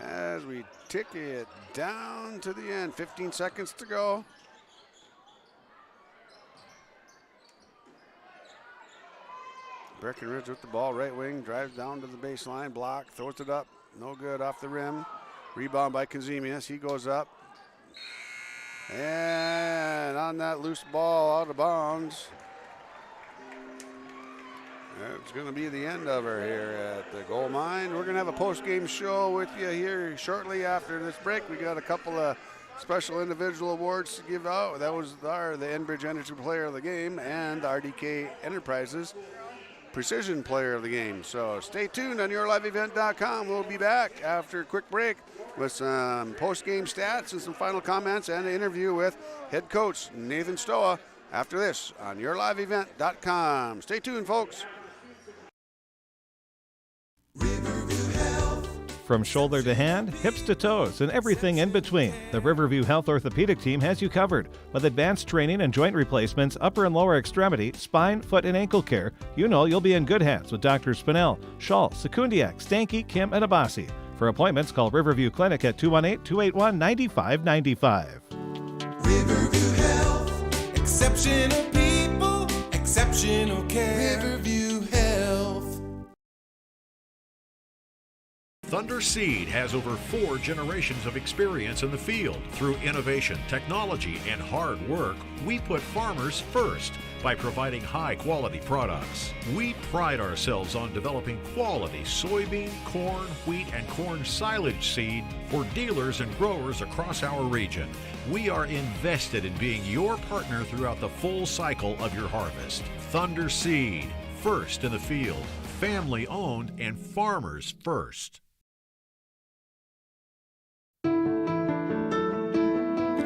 F: As we tick it down to the end, 15 seconds to go. Breckenridge with the ball, right wing, drives down to the baseline, block, throws it up, no good off the rim. Rebound by Conzemius, he goes up. And on that loose ball, out of bounds. It's going to be the end of her here at the Gold Mine. We're going to have a post-game show with you here shortly after this break. We got a couple of special individual awards to give out. That was the Enbridge Energy Player of the Game and RDK Enterprises Precision Player of the Game. So stay tuned on yourliveevent.com. We'll be back after a quick break with some post-game stats and some final comments and an interview with head coach Nathan Stoa after this on yourliveevent.com. Stay tuned, folks.
S: From shoulder to hand, hips to toes, and everything in between, the Riverview Health Orthopedic Team has you covered. With advanced training and joint replacements, upper and lower extremity, spine, foot, and ankle care, you know you'll be in good hands with Drs. Spinell, Schall, Sekundiak, Stanky, Kim, and Abasi. For appointments, call Riverview Clinic at 218-281-9595.
T: Riverview Health, exceptional people, exceptional care. Riverview Health.
W: Thunder Seed has over 4 generations of experience in the field. Through innovation, technology, and hard work, we put farmers first by providing high-quality products. We pride ourselves on developing quality soybean, corn, wheat, and corn silage seed for dealers and growers across our region. We are invested in being your partner throughout the full cycle of your harvest. Thunder Seed, first in the field, family-owned, and farmers first.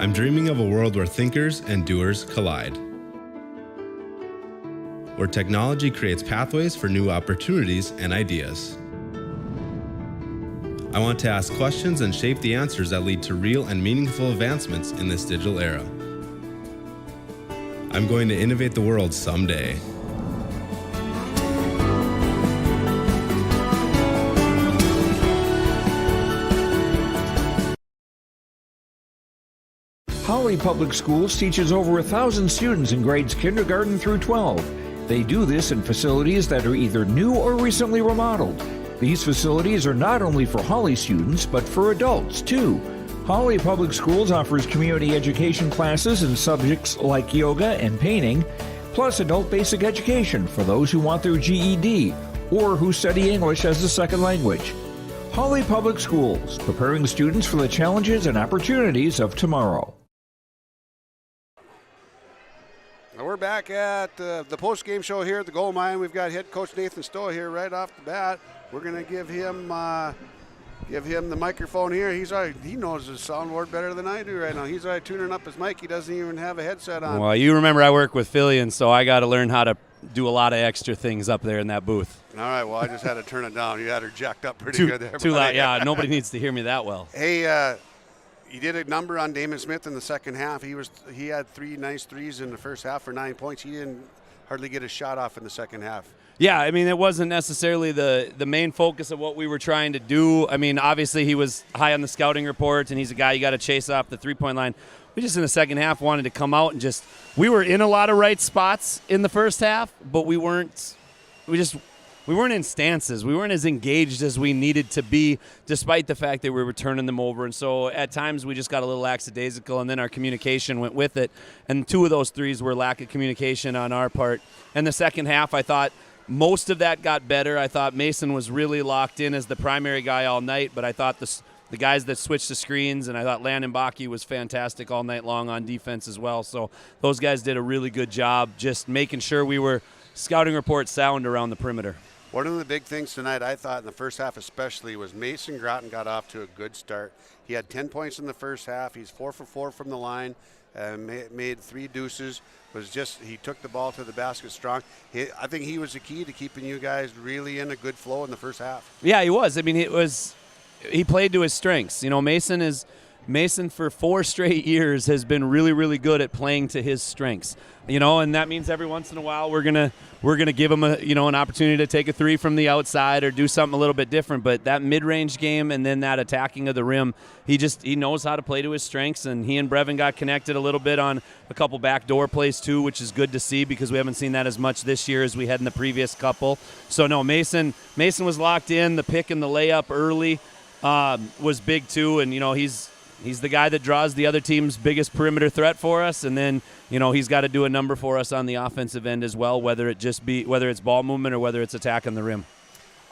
A: I'm dreaming of a world where thinkers and doers collide. Where technology creates pathways for new opportunities and ideas. I want to ask questions and shape the answers that lead to real and meaningful advancements in this digital era. I'm going to innovate the world someday.
G: Hawley Public Schools teaches over 1,000 students in grades kindergarten through 12. They do this in facilities that are either new or recently remodeled. These facilities are not only for Hawley students, but for adults too. Hawley Public Schools offers community education classes in subjects like yoga and painting, plus adult basic education for those who want their GED or who study English as a second language. Hawley Public Schools, preparing students for the challenges and opportunities of tomorrow.
F: We're back at the post-game show here at the Gold Mine. We've got head coach Nathan Stoa here right off the bat. We're going to give him the microphone here. He knows his soundboard better than I do right now. He's already tuning up his mic. He doesn't even have a headset on.
U: Well, you remember I work with Philly, and so I got to learn how to do a lot of extra things up there in that booth.
F: All right, well, I just had to turn it down. You had her jacked up pretty good there.
U: Too loud, yeah. Nobody needs to hear me that well.
F: Hey, you did a number on Damon Smith in the second half. He had 3 nice threes in the first half for 9 points. He didn't hardly get a shot off in the second half.
U: Yeah, I mean, it wasn't necessarily the main focus of what we were trying to do. I mean, obviously he was high on the scouting report, and he's a guy you got to chase off the three-point line. We just in the second half wanted to come out and we were in a lot of right spots in the first half, but we weren't in stances. We weren't as engaged as we needed to be, despite the fact that we were turning them over. And so at times we just got a little lackadaisical, and then our communication went with it. And 2 of those threes were lack of communication on our part. And the second half, I thought most of that got better. I thought Mason was really locked in as the primary guy all night, but I thought the guys that switched the screens, and I thought Landon Bakke was fantastic all night long on defense as well. So those guys did a really good job just making sure we were scouting report sound around the perimeter.
F: One of the big things tonight, I thought in the first half especially, was Mason Groton got off to a good start. He had 10 points in the first half. He's 4 for 4 from the line, made 3 deuces. He took the ball to the basket strong. I think he was the key to keeping you guys really in a good flow in the first half.
U: Yeah, he was. I mean, he played to his strengths. You know, Mason for 4 straight years has been really, really good at playing to his strengths. You know, and that means every once in a while we're gonna give him an opportunity to take a 3 from the outside or do something a little bit different. But that mid-range game and then that attacking of the rim, he knows how to play to his strengths. And he and Brevin got connected a little bit on a couple backdoor plays too, which is good to see because we haven't seen that as much this year as we had in the previous couple. So no, Mason was locked in. The pick and the layup early was big too, and you know he's He's the guy that draws the other team's biggest perimeter threat for us, and then he's got to do a number for us on the offensive end as well, whether it's ball movement or whether it's attacking the rim.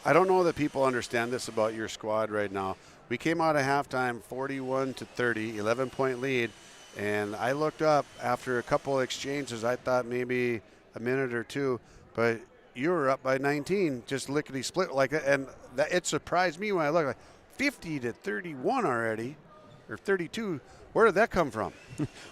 F: I don't know that people understand this about your squad right now. We came out of halftime 41-30, 11-point lead, and I looked up after a couple of exchanges. I thought maybe a minute or two, but you were up by 19, just lickety split like that, and it surprised me when I looked, like 50-31 already, or 32. Where did that come from?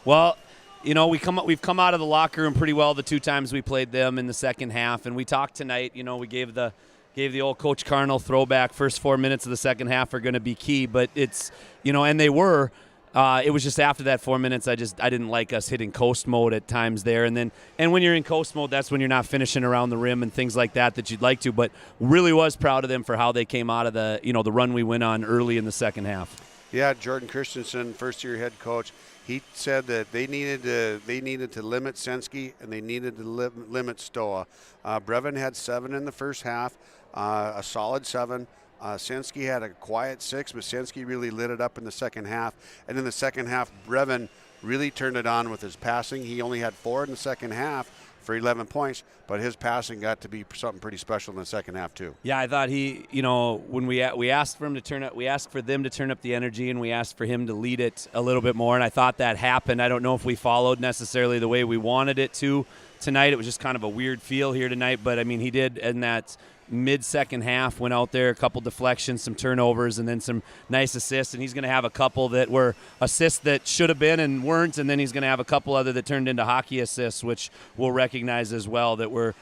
U: Well, we've come out of the locker room pretty well the 2 times we played them in the second half, and we talked tonight. We gave the old Coach Carnell throwback. First 4 minutes of the second half are going to be key, but it's and they were. It was just after that 4 minutes, I didn't like us hitting coast mode at times there, and when you're in coast mode, that's when you're not finishing around the rim and things like that you'd like to. But really was proud of them for how they came out of the the run we went on early in the second half.
F: Yeah, Jordan Christensen, first-year head coach, he said that they needed to limit Senski and they needed to limit Stoa. Brevin had 7 in the first half, a solid 7. Senski had a quiet 6, but Senski really lit it up in the second half. And in the second half, Brevin really turned it on with his passing. He only had 4 in the second half for 11 points, but his passing got to be something pretty special in the second half too.
U: Yeah, I thought he, when we asked for him to turn up, we asked for them to turn up the energy, and we asked for him to lead it a little bit more, and I thought that happened. I don't know if we followed necessarily the way we wanted it to tonight. It was just kind of a weird feel here tonight, but I mean, he did in that mid-second half, went out there, a couple deflections, some turnovers, and then some nice assists, and he's going to have a couple that were assists that should have been and weren't, and then he's going to have a couple other that turned into hockey assists, which we'll recognize as well, that we're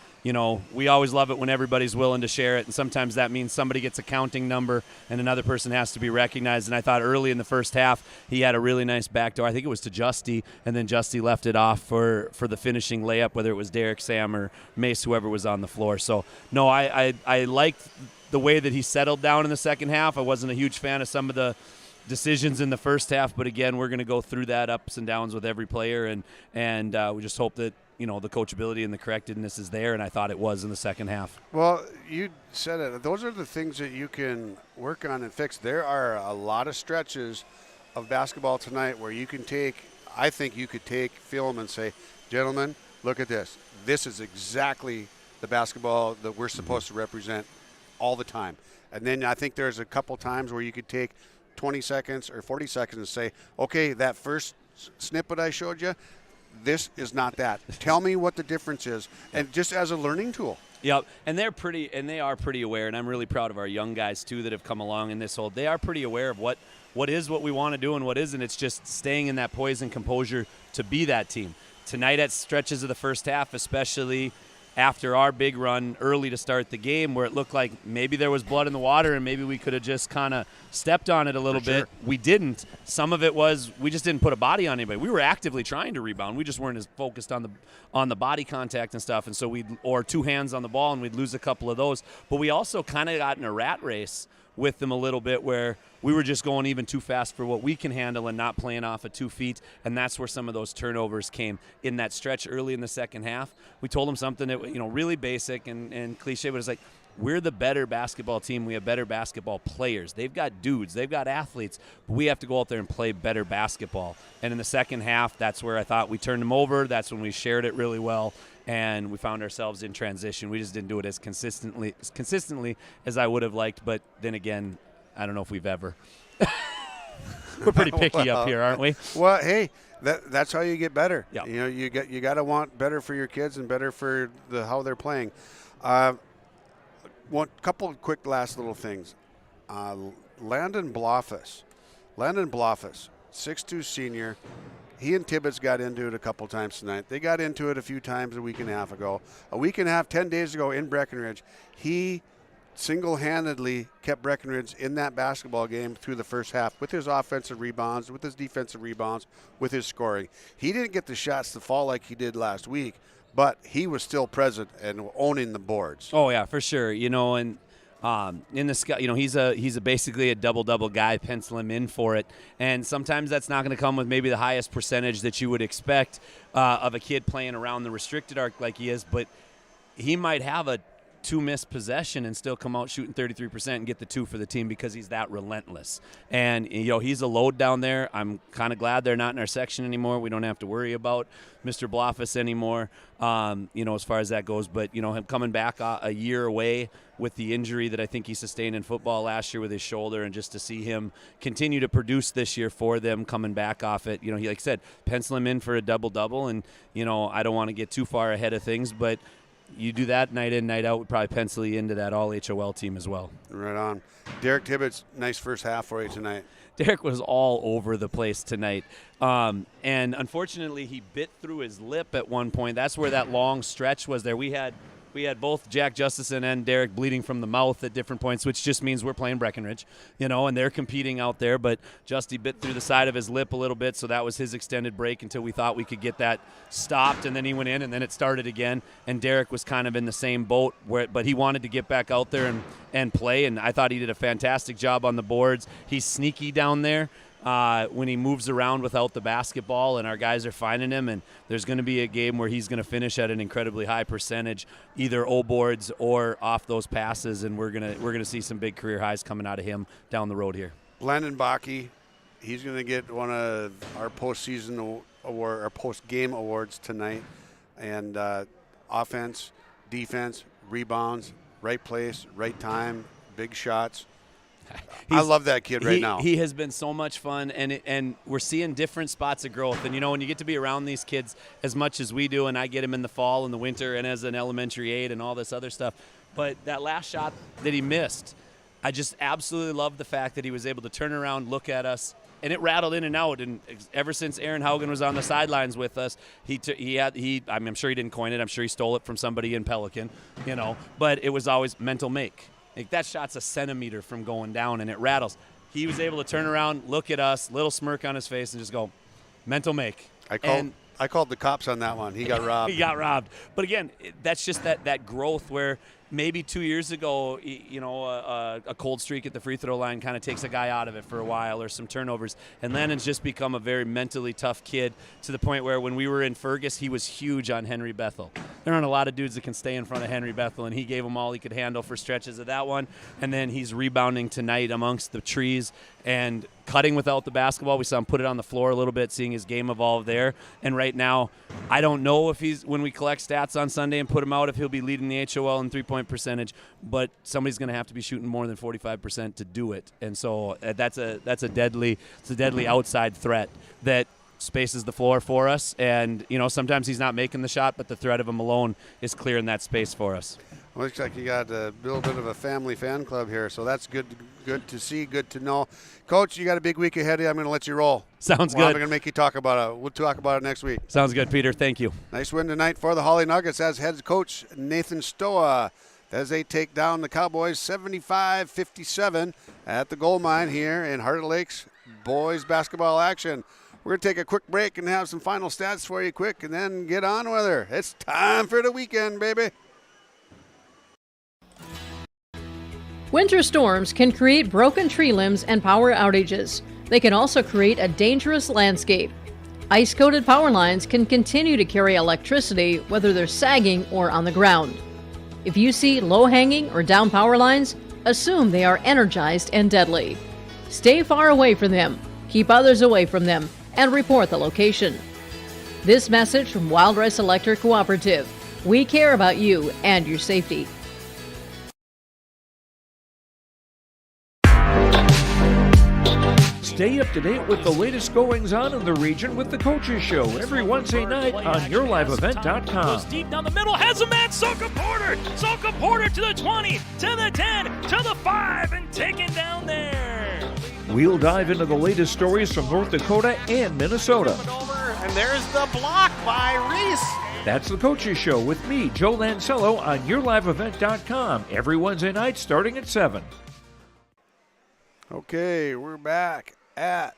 U: we always love it when everybody's willing to share it, and sometimes that means somebody gets a counting number and another person has to be recognized. And I thought early in the first half he had a really nice backdoor. I think it was to Justy, and then Justy left it off for the finishing layup, whether it was Derek, Sam, or Mace, whoever was on the floor. So, no, I liked the way that he settled down in the second half. I wasn't a huge fan of some of the decisions in the first half, but again, we're going to go through that ups and downs with every player, and we just hope that the coachability and the correctedness is there, and I thought it was in the second half.
F: Well, you said it. Those are the things that you can work on and fix. There are a lot of stretches of basketball tonight where you can I think you could take film and say, gentlemen, look at this. This is exactly the basketball that we're supposed to represent all the time. And then I think there's a couple times where you could take 20 seconds or 40 seconds and say, okay, that first snippet I showed you, this is not that. Tell me what the difference is, and just as a learning tool.
U: Yep, and they are pretty aware, and I'm really proud of our young guys too that have come along in this whole. They are pretty aware of what we want to do and what isn't. It's just staying in that poise and composure to be that team. Tonight at stretches of the first half, especially after our big run early to start the game, where it looked like maybe there was blood in the water and maybe we could have just kind of stepped on it a little bit. We didn't. Some of it was we just didn't put a body on anybody. We were actively trying to rebound. We just weren't as focused on the body contact and stuff, and so or 2 hands on the ball, and we'd lose a couple of those. But we also kind of got in a rat race with them a little bit where we were just going even too fast for what we can handle and not playing off of 2 feet, and that's where some of those turnovers came in that stretch early in the second half. We told them something that really basic and cliche, but it's like, we're the better basketball team. We have better basketball players. They've got dudes. They've got athletes. But we have to go out there and play better basketball. And in the second half, that's where I thought we turned them over. That's when we shared it really well, and we found ourselves in transition. We just didn't do it as consistently as I would have liked. But then again, I don't know if we've ever. We're pretty picky up here, aren't we?
F: Well, hey, that's how you get better.
U: Yep.
F: You got to want better for your kids and better for how they're playing. One couple of quick last little things. Landon Blofus, 6'2" senior. He and Tibbetts got into it a couple times tonight. They got into it a few times a week and a half ago. 10 days ago in Breckenridge, he single-handedly kept Breckenridge in that basketball game through the first half with his offensive rebounds, with his defensive rebounds, with his scoring. He didn't get the shots to fall like he did last week, but he was still present and owning the boards.
U: Oh yeah, for sure. And in the sky, he's basically a double-double guy. Pencil him in for it, and sometimes that's not going to come with maybe the highest percentage that you would expect of a kid playing around the restricted arc like he is. But he might have a 2 missed possession and still come out shooting 33% and get the 2 for the team because he's that relentless. And, he's a load down there. I'm kind of glad they're not in our section anymore. We don't have to worry about Mr. Bloffus anymore, as far as that goes. But, him coming back a year away with the injury that I think he sustained in football last year with his shoulder, and just to see him continue to produce this year for them coming back off it. He, like I said, pencil him in for a double-double, and, I don't want to get too far ahead of things, but you do that night in, night out, would probably pencil you into that all-HOL team as well.
F: Right on. Derek Tibbetts, nice first half for you tonight.
U: Derek was all over the place tonight. And unfortunately, he bit through his lip at one point. That's where that long stretch was there. We had both Jack Justison and Derek bleeding from the mouth at different points, which just means we're playing Breckenridge, and they're competing out there. But Justy bit through the side of his lip a little bit, so that was his extended break until we thought we could get that stopped, and then he went in, and then it started again. And Derek was kind of in the same boat, but he wanted to get back out there and play, and I thought he did a fantastic job on the boards. He's sneaky down there. When he moves around without the basketball, and our guys are finding him, and there's going to be a game where he's going to finish at an incredibly high percentage, either O boards or off those passes, and we're gonna see some big career highs coming out of him down the road here.
F: Landon Bakke, he's going to get one of our postseason award, our post-game awards tonight, and offense, defense, rebounds, right place, right time, big shots. I love that kid right now.
U: He has been so much fun, and we're seeing different spots of growth. And, when you get to be around these kids as much as we do, and I get him in the fall and the winter and as an elementary aide and all this other stuff, but that last shot that he missed, I just absolutely love the fact that he was able to turn around, look at us, and it rattled in and out. And ever since Aaron Haugen was on the sidelines with us, I'm sure he didn't coin it. I'm sure he stole it from somebody in Pelican, but it was always mental make. Like, that shot's a centimeter from going down, and it rattles. He was able to turn around, look at us, little smirk on his face, and just go, mental make.
F: I called the cops on that one. He got robbed.
U: He got robbed. But again, that's just that growth where maybe 2 years ago, a cold streak at the free throw line kind of takes a guy out of it for a while, or some turnovers. And Lannon's just become a very mentally tough kid, to the point where when we were in Fergus, he was huge on Henry Bethel. There aren't a lot of dudes that can stay in front of Henry Bethel, and he gave him all he could handle for stretches of that one. And then he's rebounding tonight amongst the trees and cutting without the basketball. We saw him put it on the floor a little bit, seeing his game evolve there. And right now, I don't know if when we collect stats on Sunday and put him out, if he'll be leading the HOL in three-point percentage, but somebody's going to have to be shooting more than 45% to do it. And so that's a deadly outside threat that spaces the floor for us. And, sometimes he's not making the shot, but the threat of him alone is clearing that space for us.
F: Looks like you got a little bit of a family fan club here, so that's good to see, good to know. Coach, you got a big week ahead of you. I'm going to let you roll.
U: Sounds
F: good. I'm going to make you talk about it. We'll talk about it next week.
U: Sounds good, Peter. Thank you.
F: Nice win tonight for the Hawley Nuggets as head coach Nathan Stoa, as they take down the Cowboys 75-57 at the gold mine here in Heart of Lakes boys basketball action. We're going to take a quick break and have some final stats for you quick, and then get on with her. It's time for the weekend, baby.
B: Winter storms can create broken tree limbs and power outages. They can also create a dangerous landscape. Ice-coated power lines can continue to carry electricity whether they're sagging or on the ground. If you see low-hanging or down power lines, assume they are energized and deadly. Stay far away from them, keep others away from them, and report the location. This message from Wildrest Electric Cooperative. We care about you and your safety.
G: Stay up to date with the latest goings-on in the region with the Coaches Show every Wednesday night on YourLiveEvent.com.
C: Goes deep down the middle, has a man, Soka Porter! Soka Porter to the 20, to the 10, to the 5, and taken down there.
G: We'll dive into the latest stories from North Dakota and Minnesota.
C: And there's the block by Reese.
G: That's the Coaches Show with me, Joe Lancello, on YourLiveEvent.com every Wednesday night starting at 7.
F: Okay, we are back at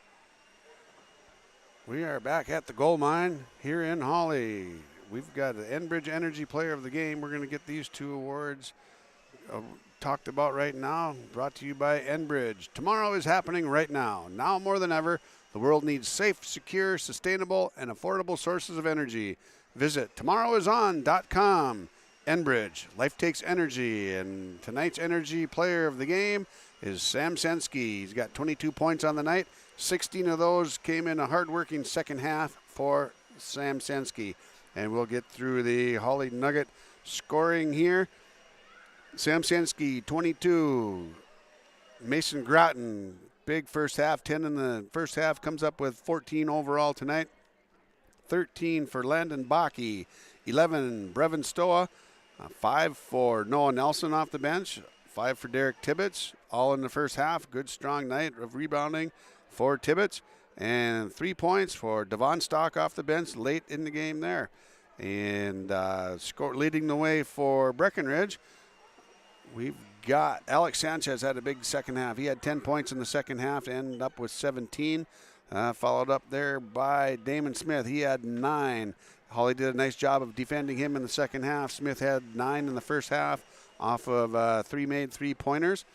F: the gold mine here in Hawley. We've got the Enbridge Energy Player of the Game. We're going to get these two awards talked about right now, brought to you by Enbridge. Tomorrow is happening right now. Now more than ever, the world needs safe, secure, sustainable, and affordable sources of energy. Visit tomorrowison.com. Enbridge. Life takes energy, and tonight's energy player of the game is Sam Sensky. He's got 22 points on the night. 16 of those came in a hard-working second half for Sam Sensky. And we'll get through the Hawley Nugget scoring here. Sam Sensky, 22. Mason Groton, big first half, 10 in the first half, comes up with 14 overall tonight. 13 for Landon Bakke, 11 Brevin Stoa, 5 for Noah Nelson off the bench, 5 for Derek Tibbetts, all in the first half. Good, strong night of rebounding for Tibbetts, and 3 points for Devon Stock off the bench late in the game there. And leading the way for Breckenridge, we've got Alex Sanchez had a big second half. He had 10 points in the second half to end up with 17. Followed up there by Damon Smith. He had 9. Hawley did a nice job of defending him in the second half. Smith had 9 in the first half off of 3 made 3-pointers.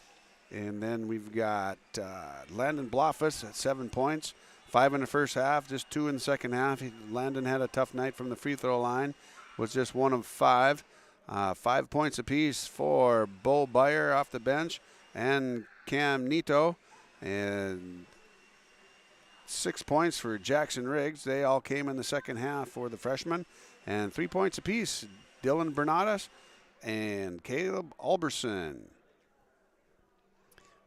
F: And then we've got Landon Blofus at 7 points. 5 in the first half, just 2 in the second half. Landon had a tough night from the free throw line. Was just 1 of 5. 5 points apiece for Bo Byer off the bench and Cam Nito. And 6 points for Jackson Riggs. They all came in the second half for the freshmen. And 3 points apiece, Dylan Bernadas and Caleb Alberson.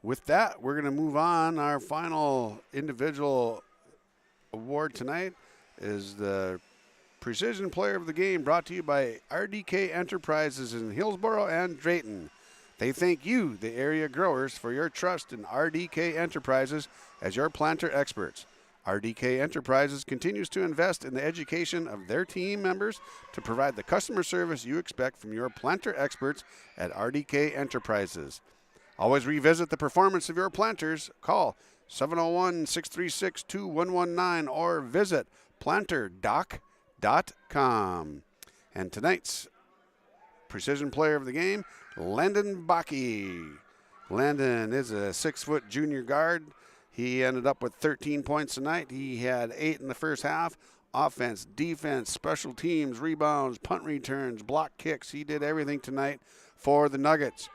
F: With that, we're going to move on. Our final individual award tonight is the Precision Player of the Game, brought to you by RDK Enterprises in Hillsboro and Drayton. They thank you, the area growers, for your trust in RDK Enterprises as your planter experts. RDK Enterprises continues to invest in the education of their team members to provide the customer service you expect from your planter experts at RDK Enterprises. Always revisit the performance of your planters. Call 701-636-2119 or visit planterdoc.com. And tonight's Precision Player of the Game, Landon Bakke. Landon is a 6-foot junior guard. He ended up with 13 points tonight. He had 8 in the first half. Offense, defense, special teams, rebounds, punt returns, block kicks. He did everything tonight for the Nuggets.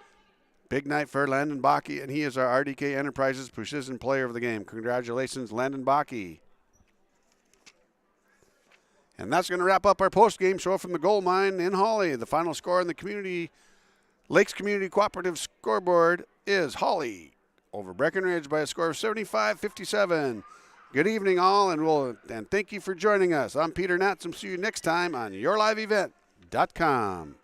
F: Big night for Landon Bakke, and he is our RDK Enterprises Precision Player of the Game. Congratulations, Landon Bakke. And that's going to wrap up our post-game show from the Gold Mine in Hawley. The final score on the Lakes Community Cooperative scoreboard is Hawley over Breckenridge by a score of 75-57. Good evening, all, and thank you for joining us. I'm Peter Natsom. See you next time on YourLiveEvent.com.